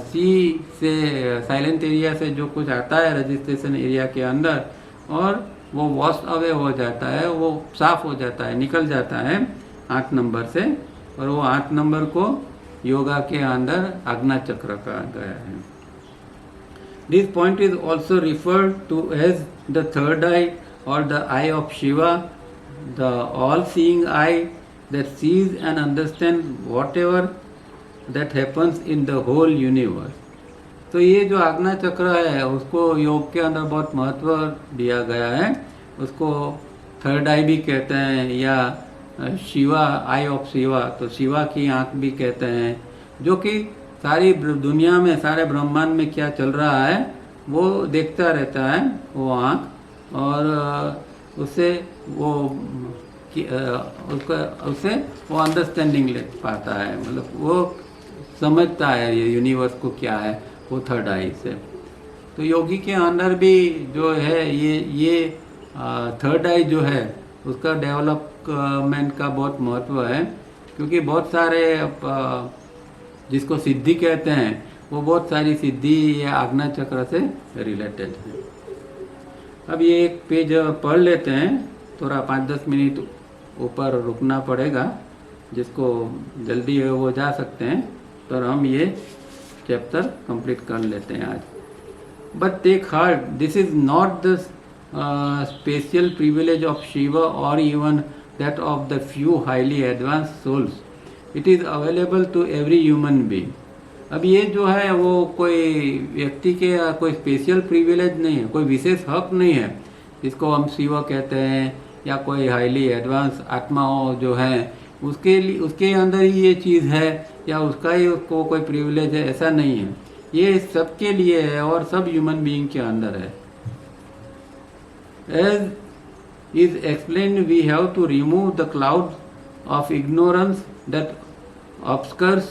सी से silent area से जो कुछ आता है रजिस्ट्रेशन एरिया के अंदर, और वो वॉश अवे हो जाता है, वो साफ हो जाता है, निकल जाता है 8 नंबर से, और वो 8 नंबर को योगा के अंदर आज्ञा चक्र कहा गया है। This point is also referred to as the third eye और the eye of Shiva, the all seeing eye that sees and understand what ever that happens in the whole universe. तो ये जो आज्ञा चक्र है उसको योग के अंदर बहुत महत्व दिया गया है, उसको थर्ड आई भी कहते हैं, या शिवा, आई ऑफ शिवा, तो शिवा की आंख भी कहते हैं, जो कि सारी दुनिया में, सारे ब्रह्मांड में क्या चल रहा है वो देखता रहता है वो आंख, और उससे वो उससे वो अंडरस्टैंडिंग ले पाता है, मतलब वो समझता है ये यूनिवर्स को क्या है, वो थर्ड आई से। तो योगी के अंदर भी जो है ये थर्ड आई जो है उसका डेवलपमेंट का बहुत महत्व है, क्योंकि बहुत सारे जिसको सिद्धि कहते हैं वो बहुत सारी सिद्धि ये आज्ञा चक्र से रिलेटेड है। अब ये एक पेज पढ़ लेते हैं, थोड़ा 5-10 मिनट ऊपर रुकना पड़ेगा, जिसको जल्दी है वो जा सकते हैं, तो हम ये चैप्टर कंप्लीट कर लेते हैं आज। But take heart, this is not the special privilege of Shiva or even that of the few highly advanced souls. It is available to every human being. अब ये जो है वो कोई व्यक्ति के कोई स्पेशल प्रिविलेज नहीं है, कोई विशेष हक नहीं है जिसको हम शिव कहते हैं, या कोई हाईली एडवांस आत्माओं जो है उसके लिए उसके अंदर ही ये चीज़ है, या उसका ही उसको कोई प्रिविलेज है, ऐसा नहीं है। ये सबके लिए है और सब ह्यूमन बीइंग के अंदर है। As is explained, we have to remove the cloud of ignorance that obscures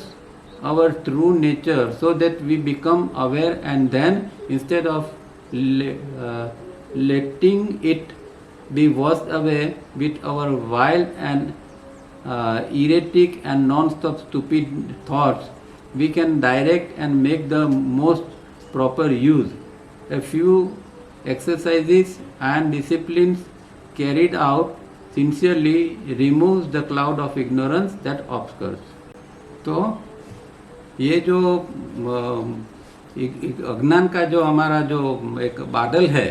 our true nature so that we become aware, and then instead of letting it be washed away with our wild and erratic and non-stop stupid thoughts, we can direct and make the most proper use. A few exercises and disciplines carried out sincerely removes the cloud of ignorance that obscures. तो ये जो अज्ञान का जो हमारा जो एक बादल है,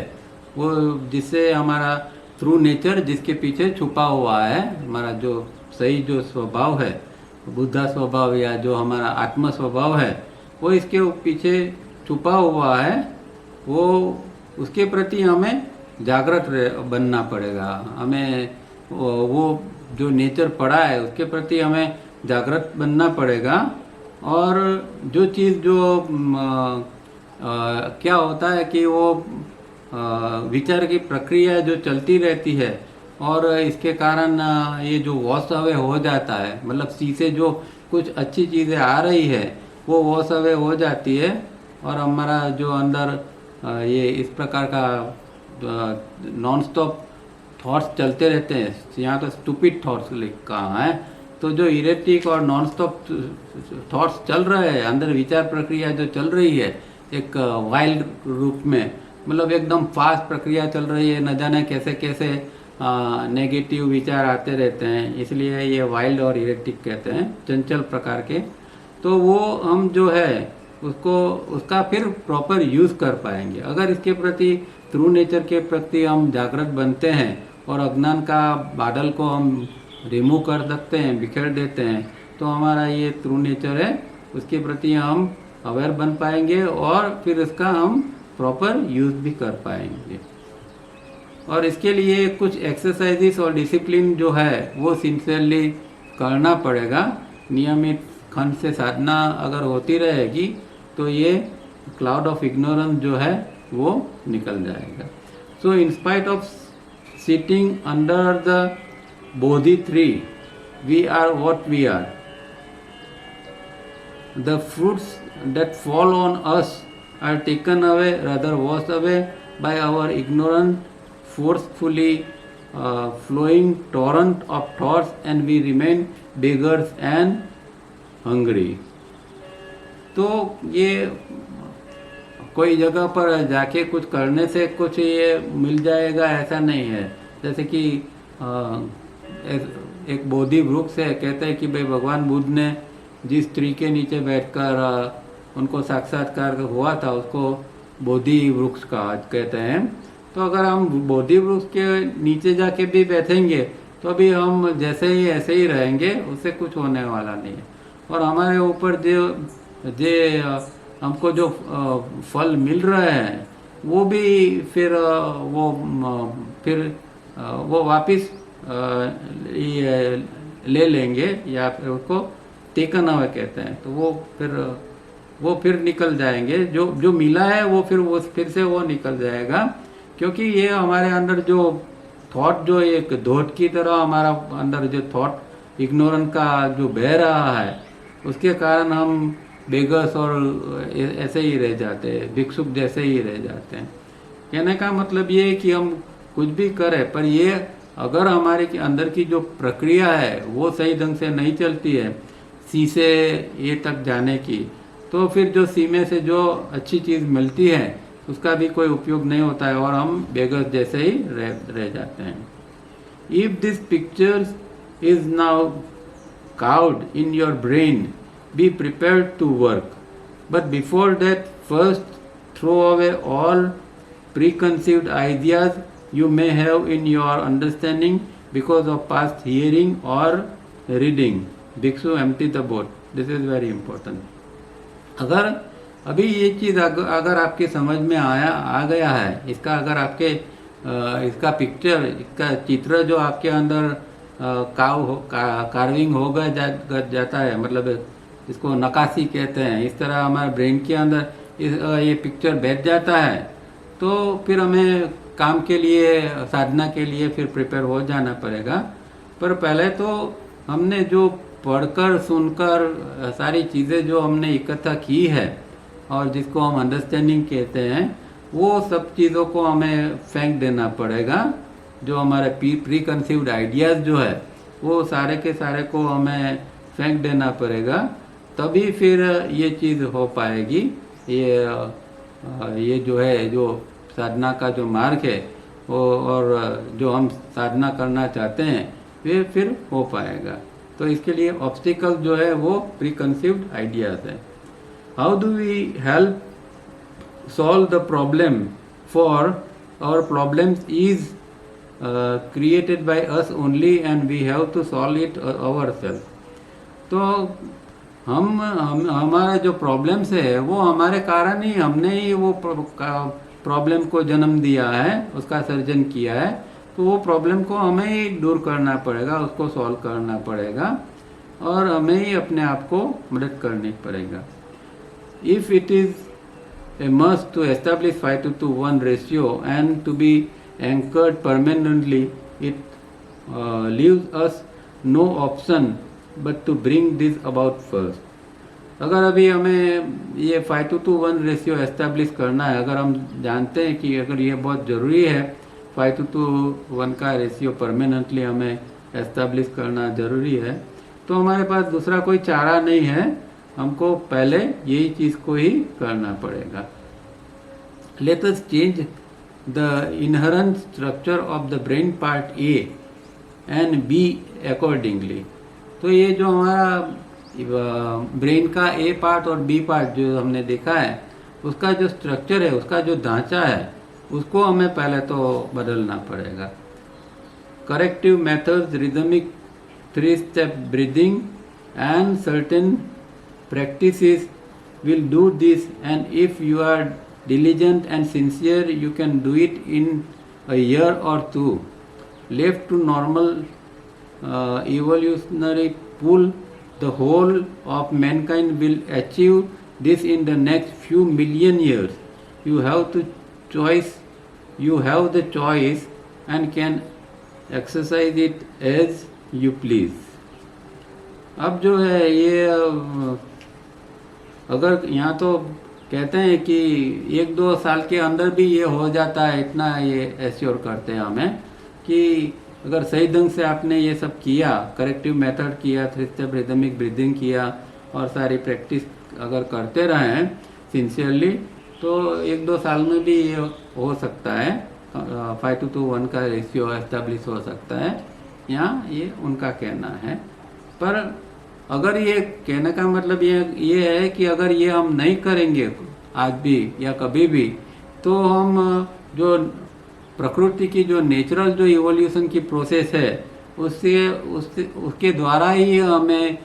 वो जिससे हमारा ट्रू नेचर जिसके पीछे छुपा हुआ है, हमारा जो सही जो स्वभाव है, बुद्धा स्वभाव या जो हमारा आत्म स्वभाव है, वो इसके पीछे छुपा हुआ है, वो उसके प्रति हमें जागृत बनना पड़ेगा। हमें वो जो नेचर पड़ा है उसके प्रति हमें जागृत बनना पड़ेगा, और जो चीज़ जो क्या होता है कि वो विचार की प्रक्रिया जो चलती रहती है और इसके कारण ये जो वॉश अवे हो जाता है, मतलब सी से जो कुछ अच्छी चीज़ें आ रही है वो वॉश अवे हो जाती है और हमारा जो अंदर ये इस प्रकार का नॉन स्टॉप थॉट्स चलते रहते हैं। यहाँ तो स्टूपिड थॉट्स लिखा है, तो जो इरेटिक और नॉन स्टॉप थॉट्स चल रहे हैं, अंदर विचार प्रक्रिया जो चल रही है एक वाइल्ड रूप में, मतलब एकदम फास्ट प्रक्रिया चल रही है, न जाने कैसे कैसे नेगेटिव विचार आते रहते हैं, इसलिए ये वाइल्ड और इरेटिक कहते हैं, चंचल प्रकार के। तो वो हम जो है उसको उसका फिर प्रॉपर यूज़ कर पाएंगे अगर इसके प्रति ट्रू नेचर के प्रति हम जागृत बनते हैं और अज्ञान का बादल को हम रिमूव कर सकते हैं, बिखेर देते हैं, तो हमारा ये ट्रू नेचर है उसके प्रति हम अवेयर बन पाएंगे और फिर इसका हम प्रॉपर यूज़ भी कर पाएंगे। और इसके लिए कुछ एक्सरसाइजेस और डिसिप्लिन जो है वो सिंसियरली करना पड़ेगा। नियमित खंड से साधना अगर होती रहेगी तो ये क्लाउड ऑफ इग्नोरेंस जो है वो निकल जाएगा। So in spite of sitting under the Bodhi tree we are what we are. The fruits that fall on us are taken away, rather washed away by our ignorant, forcefully flowing torrent of thoughts, and we remain beggars and hungry. तो ये कोई जगह पर जाके कुछ करने से कुछ ये मिल जाएगा ऐसा नहीं है। जैसे कि एक बोधि वृक्ष है, कहते हैं कि भाई भगवान बुद्ध ने जिस ट्री के नीचे बैठकर उनको साक्षात्कार हुआ था उसको बोधि वृक्ष का कहते हैं। तो अगर हम बोधि वृक्ष के नीचे जाके भी बैठेंगे तो अभी हम जैसे ही ऐसे ही रहेंगे, उससे कुछ होने वाला नहीं है। और हमारे ऊपर जो हमको जो फल मिल रहे हैं वो भी फिर वो वापस ले लेंगे या फिर उसको टेकन अवे कहते हैं। तो वो फिर निकल जाएंगे, जो मिला है वो फिर से वो निकल जाएगा, क्योंकि ये हमारे अंदर जो थॉट जो एक धोट की तरह हमारा अंदर जो थॉट इग्नोरेंस का जो बह रहा है उसके कारण हम बेगस और ऐसे ही रह जाते हैं, भिक्षुक जैसे ही रह जाते हैं। कहने का मतलब ये है कि हम कुछ भी करें पर ये अगर हमारे अंदर की जो प्रक्रिया है वो सही ढंग से नहीं चलती है सी से ए तक जाने की, तो फिर जो सी में से जो अच्छी चीज़ मिलती है उसका भी कोई उपयोग नहीं होता है और हम बेगस जैसे ही रह जाते हैं। If this picture is now carved in your brain, be prepared to work, but before that first throw away all preconceived ideas you may have in your understanding because of past hearing or reading. Bhikshu, empty the boat. This is very important. अगर अभी ये चीज़ अगर आपके समझ में आ गया है, इसका अगर आपके इसका पिक्चर, इसका चित्र जो आपके अंदर कार्विंग हो गया जाता है, मतलब इसको नक्काशी कहते हैं, इस तरह हमारे ब्रेन के अंदर ये पिक्चर बैठ जाता है, तो फिर हमें काम के लिए, साधना के लिए फिर प्रिपेयर हो जाना पड़ेगा। पर पहले तो हमने जो पढ़कर सुनकर सारी चीज़ें जो हमने इकट्ठा की है और जिसको हम अंडरस्टैंडिंग कहते हैं, वो सब चीज़ों को हमें फेंक देना पड़ेगा। जो हमारे प्री कंसीव्ड आइडियाज़ जो है वो सारे के सारे को हमें फेंक देना पड़ेगा, तभी फिर ये चीज़ हो पाएगी। ये जो है, जो साधना का जो मार्ग है वो और जो हम साधना करना चाहते हैं वे फिर हो पाएगा। तो इसके लिए ऑब्स्टिकल जो है वो प्री कंसीव्ड आइडियाज़ है। How do we help solve the problem? For our problems is created by us only and we have to solve it ourselves. तो हमारा जो प्रॉब्लम्स है वो हमारे कारण ही, हमने ही वो प्रॉब्लम को जन्म दिया है, उसका सर्जन किया है, तो वो प्रॉब्लम को हमें ही दूर करना पड़ेगा, उसको सॉल्व करना पड़ेगा और हमें ही अपने आप को मदद करनी पड़ेगा। If it is a must to establish 5:1 ratio and to be anchored permanently. It leaves us no option but to bring this about first. अगर अभी हमें ये 5:1 रेशियो एस्टेब्लिश करना है, अगर हम जानते हैं कि अगर ये बहुत ज़रूरी है 5:1 का रेशियो परमानेंटली हमें एस्टेब्लिश करना ज़रूरी है, तो हमारे पास दूसरा कोई चारा नहीं है, हमको पहले यही चीज़ को ही करना पड़ेगा. Let us change the inherent structure of the brain part A and B accordingly. तो ये जो हमारा ब्रेन का ए पार्ट और बी पार्ट जो हमने देखा है, उसका जो स्ट्रक्चर है, उसका जो ढांचा है, उसको हमें पहले तो बदलना पड़ेगा. Corrective methods, rhythmic 3-step breathing and certain practices will do this, and if you are diligent and sincere, you can do it in a year or two. Left to normal evolutionary pool, the whole of mankind will achieve this in the next few million years. You have the choice and can exercise it as you please. अब जो है ये अगर यहाँ तो कहते हैं कि 1-2 साल के अंदर भी ये हो जाता है, इतना ये एश्योर करते हैं हमें कि अगर सही ढंग से आपने ये सब किया, करेक्टिव मेथड किया, 3-step रिदमिक ब्रीदिंग किया और सारी प्रैक्टिस अगर करते रहें सिंसियरली, तो 1-2 साल में भी ये हो सकता है, 5:1 का रेशियो एस्टेब्लिश हो सकता है. यहाँ ये उनका कहना है. पर अगर ये कहने का मतलब ये है कि अगर ये हम नहीं करेंगे आज भी या कभी भी, तो हम जो प्रकृति की जो नेचुरल जो इवोल्यूशन की प्रोसेस है, उसके द्वारा ही हमें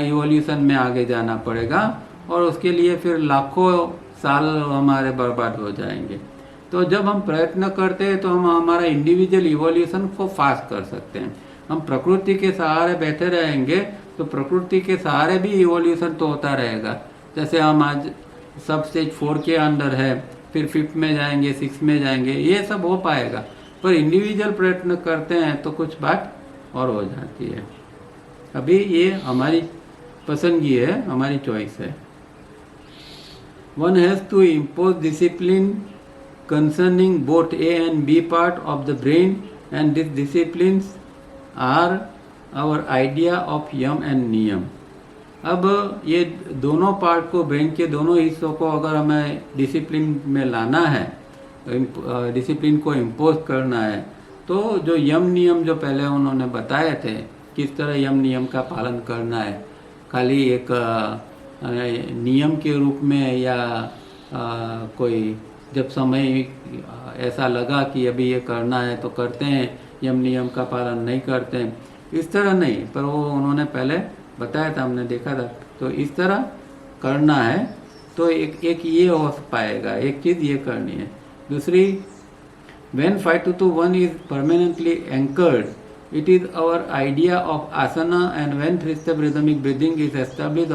इवोल्यूशन में आगे जाना पड़ेगा, और उसके लिए फिर लाखों साल हमारे बर्बाद हो जाएंगे. तो जब हम प्रयत्न करते हैं तो हम हमारा इंडिविजुअल इवोल्यूशन को फास्ट कर सकते हैं. हम प्रकृति के सहारे बैठे रहेंगे तो प्रकृति के सहारे भी इवोल्यूशन तो होता रहेगा. जैसे हम आज सब स्टेज 4 के अंदर है, फिर 5th में जाएंगे, 6th में जाएंगे, ये सब हो पाएगा. पर इंडिविजुअल प्रयत्न करते हैं तो कुछ बात और हो जाती है. अभी ये हमारी पसंदगी है, हमारी चॉइस है. One has to impose discipline concerning both A and B part of the brain, and these disciplines are our idea of Yama and नियम. अब ये दोनों पार्ट को, ब्रेन के दोनों हिस्सों को अगर हमें डिसिप्लिन में लाना है, डिसिप्लिन को इम्पोज करना है, तो जो यम नियम जो पहले उन्होंने बताए थे, किस तरह यम नियम का पालन करना है, खाली एक नियम के रूप में या कोई जब समय ऐसा लगा कि अभी ये करना है तो करते हैं, यम नियम का पालन नहीं करते हैं, इस तरह नहीं. पर वो उन्होंने पहले बताया था, हमने देखा था. तो इस तरह करना है तो एक ये हो पाएगा, एक चीज़ ये करनी है. दूसरी, when 5:1 is permanently anchored, it is our idea of asana, and when 3-step rhythmic breathing is established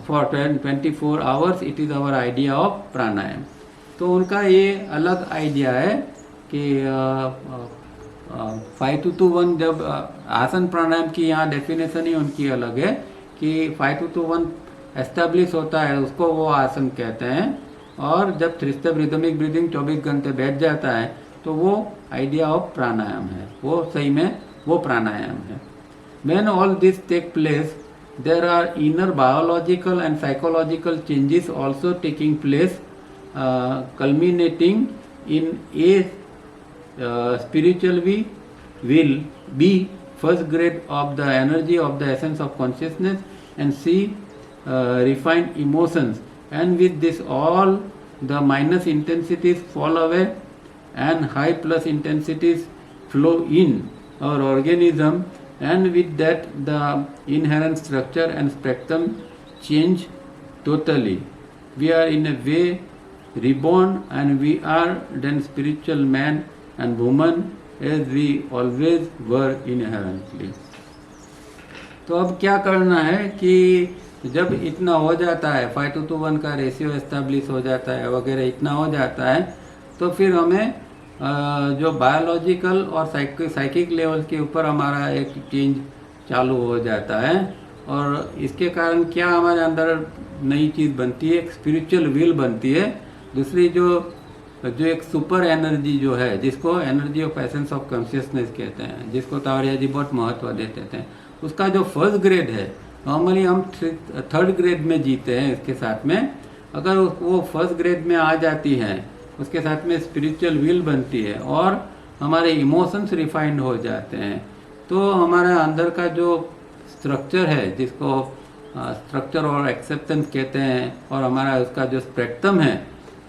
for 24 hours, it is our idea of pranayam. तो उनका ये अलग आइडिया है कि 5:1 जब आसन प्राणायाम की यहाँ डेफिनेशन ही उनकी अलग है कि 5:1 एस्टेब्लिश होता है, उसको वो आसन कहते हैं. और जब 3-step रिदमिक ब्रीदिंग 24 घंटे बैठ जाता है तो वो आइडिया ऑफ प्राणायाम है, वो सही में वो प्राणायाम है. When all this take place, there are inner biological and psychological changes also taking place, culminating in A, spiritual will be first grade of the energy of the essence of consciousness, and C, refined emotions. And with this all the minus intensities fall away and high plus intensities flow in our organism, and with that the inherent structure and spectrum change totally. We are in a way reborn, and we are then spiritual man and woman as we always were inherently. तो अब क्या करना है कि तो जब इतना हो जाता है 5:1 का रेशियो एस्टेब्लिश हो जाता है वगैरह, इतना हो जाता है, तो फिर हमें जो बायोलॉजिकल और साइकिक लेवल के ऊपर हमारा एक चेंज चालू हो जाता है। और इसके कारण क्या हमारे अंदर नई चीज़ बनती है, एक स्पिरिचुअल विल बनती है। दूसरी जो एक सुपर एनर्जी जो है, जिसको energy of essence of consciousness कहते हैं, जिसको तावरिया जी बहुत महत्व देते थे, उसका जो फर्स्ट ग्रेड है, नॉर्मली हम थर्ड ग्रेड में जीते हैं इसके साथ में। अगर वो फर्स्ट ग्रेड में आ जाती है, उसके साथ में स्पिरिचुअल विल बनती है और हमारे इमोशंस रिफाइंड हो जाते हैं, तो हमारे अंदर का जो स्ट्रक्चर है, जिसको स्ट्रक्चर और एक्सेप्टेंस कहते हैं, और हमारा उसका जो स्पेक्ट्रम है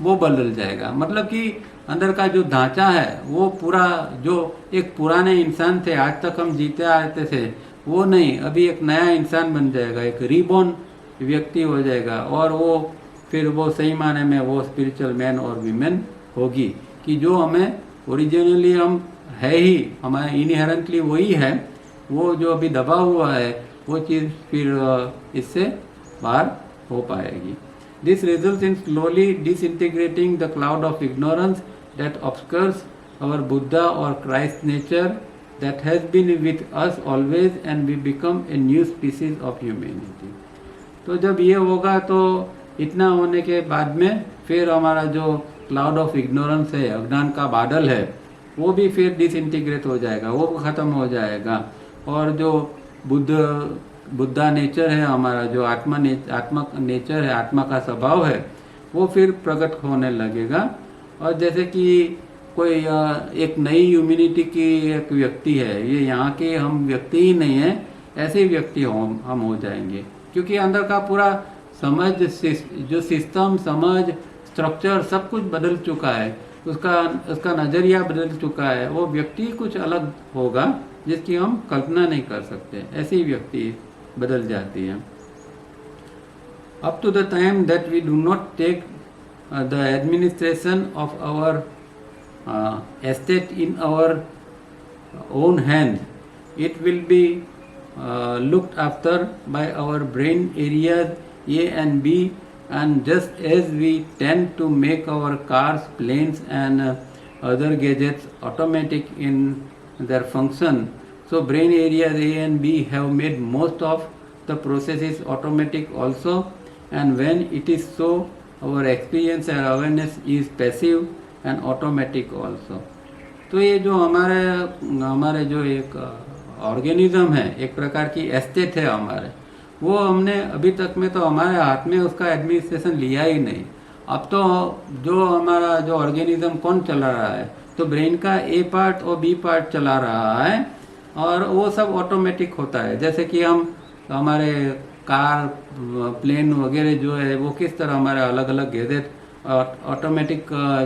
वो बदल जाएगा। मतलब कि अंदर का जो ढांचा है वो पूरा, जो एक पुराने इंसान थे, आज तक हम जीते आते थे, वो नहीं, अभी एक नया इंसान बन जाएगा, एक रीबॉर्न व्यक्ति हो जाएगा। और वो फिर वो सही माने में वो स्पिरिचुअल मैन और वीमेन होगी कि जो हमें ओरिजिनली हम है ही, हमारे इनहेरेंटली वही है, वो जो अभी दबा हुआ है वो चीज़ फिर इससे बाहर हो पाएगी। This results in slowly disintegrating the cloud of ignorance that obscures our Buddha or Christ nature that has been with us always, and we become a new species of humanity. तो जब ये होगा तो इतना होने के बाद में फिर हमारा जो क्लाउड ऑफ इग्नोरेंस है, अज्ञान का बादल है, वो भी फिर डिसइंटीग्रेट हो जाएगा, वो ख़त्म हो जाएगा। और जो बुद्धा नेचर है हमारा, जो आत्मा नेचर है, आत्मा का स्वभाव है, वो फिर प्रकट होने लगेगा। और जैसे कि कोई एक नई ह्यूमैनिटी की एक व्यक्ति है, ये यहाँ के हम व्यक्ति ही नहीं है, ऐसे व्यक्ति हम हो जाएंगे, क्योंकि अंदर का पूरा समझ, जो सिस्टम, समझ, स्ट्रक्चर सब कुछ बदल चुका है, उसका नज़रिया बदल चुका है। वो व्यक्ति कुछ अलग होगा जिसकी हम कल्पना नहीं कर सकते, ऐसी व्यक्ति बदल जाती है। Up to the time that we do not take the administration of our estate in our own hand, it will be looked after by our brain areas A and B, and just as we tend to make our cars, planes and other gadgets automatic in their function, so brain areas A and B have made most of the processes automatic also, and when it is so, our experience and awareness is passive and automatic also. तो ये जो हमारे जो एक organism है, एक प्रकार की एस्टेट है हमारे, वो हमने अभी तक में तो हमारे हाथ में उसका एडमिनिस्ट्रेशन लिया ही नहीं। अब तो जो हमारा जो ऑर्गेनिज्म कौन चला रहा है, तो ब्रेन का ए पार्ट और बी पार्ट चला रहा है, और वो सब ऑटोमेटिक होता है। जैसे कि हम हमारे कार, प्लेन वगैरह जो है वो किस तरह हमारे अलग अलग गैजेट ऑटोमेटिक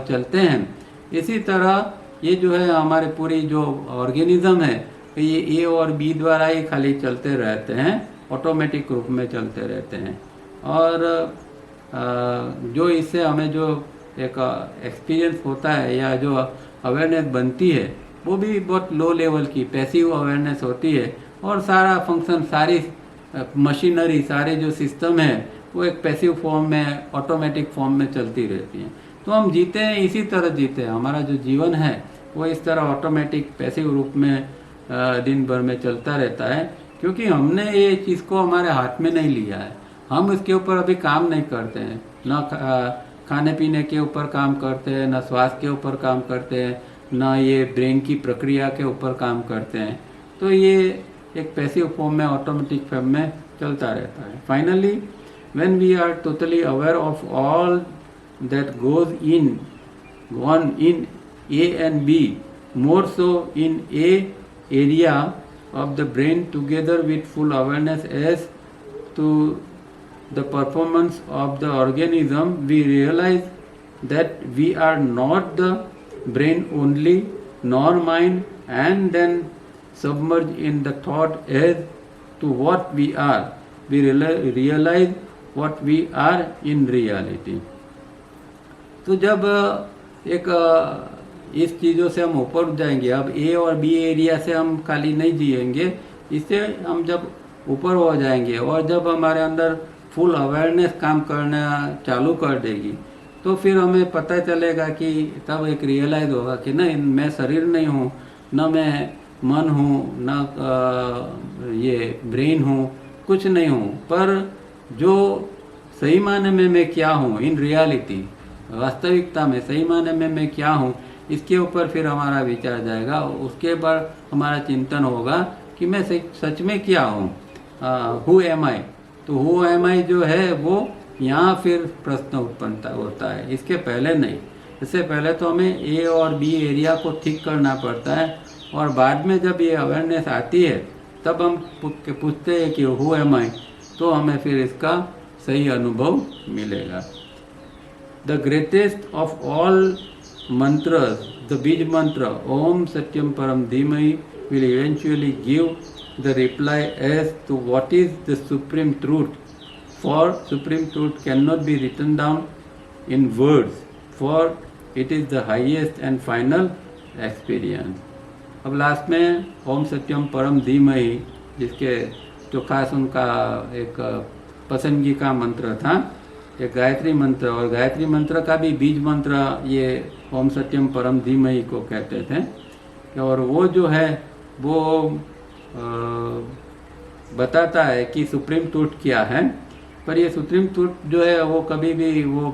चलते हैं, इसी तरह ये जो है हमारे पूरी जो ऑर्गेनिज्म है, ये ए और बी द्वारा ही खाली चलते रहते हैं, ऑटोमेटिक रूप में चलते रहते हैं। और जो इससे हमें जो एक एक्सपीरियंस होता है या जो अवेयरनेस बनती है, वो भी बहुत लो लेवल की पैसिव अवेयरनेस होती है, और सारा फंक्शन, सारी मशीनरी, सारे जो सिस्टम है वो एक पैसिव फॉर्म में, ऑटोमेटिक फॉर्म में चलती रहती हैं। तो हम जीते हैं, इसी तरह जीते हैं, हमारा जो जीवन है वो इस तरह ऑटोमेटिक पैसिव रूप में दिन भर में चलता रहता है, क्योंकि हमने ये चीज़ को हमारे हाथ में नहीं लिया है। हम इसके ऊपर अभी काम नहीं करते हैं, ना खाने पीने के ऊपर काम करते हैं, ना स्वास्थ्य के ऊपर काम करते हैं, ना ये ब्रेन की प्रक्रिया के ऊपर काम करते हैं। तो ये एक पैसिव फॉर्म में, ऑटोमेटिक फॉर्म में चलता रहता है। Finally when we are totally aware of all that goes on in A and B, more so in A area of the brain, together with full awareness as to the performance of the organism, we realize that we are not the brain only, nor mind, and then submerge in the thought as to what we are. We realize what we are in reality. तो जब एक इस चीज़ों से हम ऊपर उठ जाएंगे, अब ए और बी एरिया से हम खाली नहीं जिएंगे, इससे हम जब ऊपर हो जाएंगे और जब हमारे अंदर फुल अवेयरनेस काम करना चालू कर देगी, तो फिर हमें पता चलेगा कि तब एक रियलाइज होगा कि नहीं, मैं शरीर नहीं हूँ, न मैं मन हूँ, न ये ब्रेन हूँ, कुछ नहीं हूँ, पर जो सही मायने में मैं क्या हूँ, इन रियलिटी, वास्तविकता में सही मायने में मैं क्या हूँ, इसके ऊपर फिर हमारा विचार जाएगा। उसके बाद हमारा चिंतन होगा कि मैं सच में क्या हूँ, हु एम आई। तो हु एम आई जो है वो यहाँ फिर प्रश्न उत्पन्न होता है, इसके पहले नहीं। इससे पहले तो हमें ए और बी एरिया को ठीक करना पड़ता है, और बाद में जब ये अवेयरनेस आती है तब हम पूछते हैं कि हु एम आई, तो हमें फिर इसका सही अनुभव मिलेगा। The greatest of all mantras, the bij mantra Om Satyam Param Dhimai will eventually give the reply as to what is the supreme truth. For supreme truth cannot be written down in words, for it is the highest and final experience. अब last में ओम सत्यम परम धीमहि, जिसके जो खास उनका एक पसंदगी का मंत्र था, एक गायत्री मंत्र, और गायत्री मंत्र का भी बीज मंत्र ये ओम सत्यम परम धीमहि को कहते थे। और वो जो है वो बताता है कि सुप्रीम ट्रूथ क्या है, पर ये सुप्रीम ट्रूथ जो है वो कभी भी वो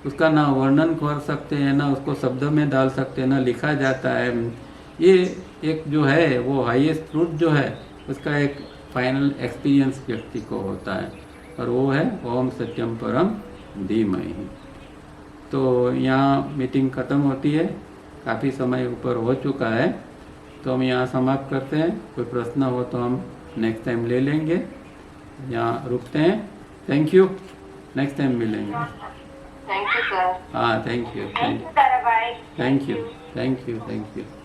उसका ना वर्णन कर सकते हैं, ना उसको शब्द में डाल सकते हैं, ना लिखा जाता है। ये एक जो है वो हाईएस्ट ट्रूथ जो है उसका एक फाइनल एक्सपीरियंस व्यक्ति को होता है, और वो है ओम सत्यम परम धीमहि। तो यहाँ मीटिंग ख़त्म होती है, काफ़ी समय ऊपर हो चुका है, तो हम यहाँ समाप्त करते हैं। कोई प्रश्न हो तो हम नेक्स्ट टाइम ले लेंगे, यहाँ रुकते हैं। थैंक यू, नेक्स्ट टाइम मिलेंगे। Thank you sir. हाँ, thank you, thank you Tarabai. Thank you, thank you, thank you.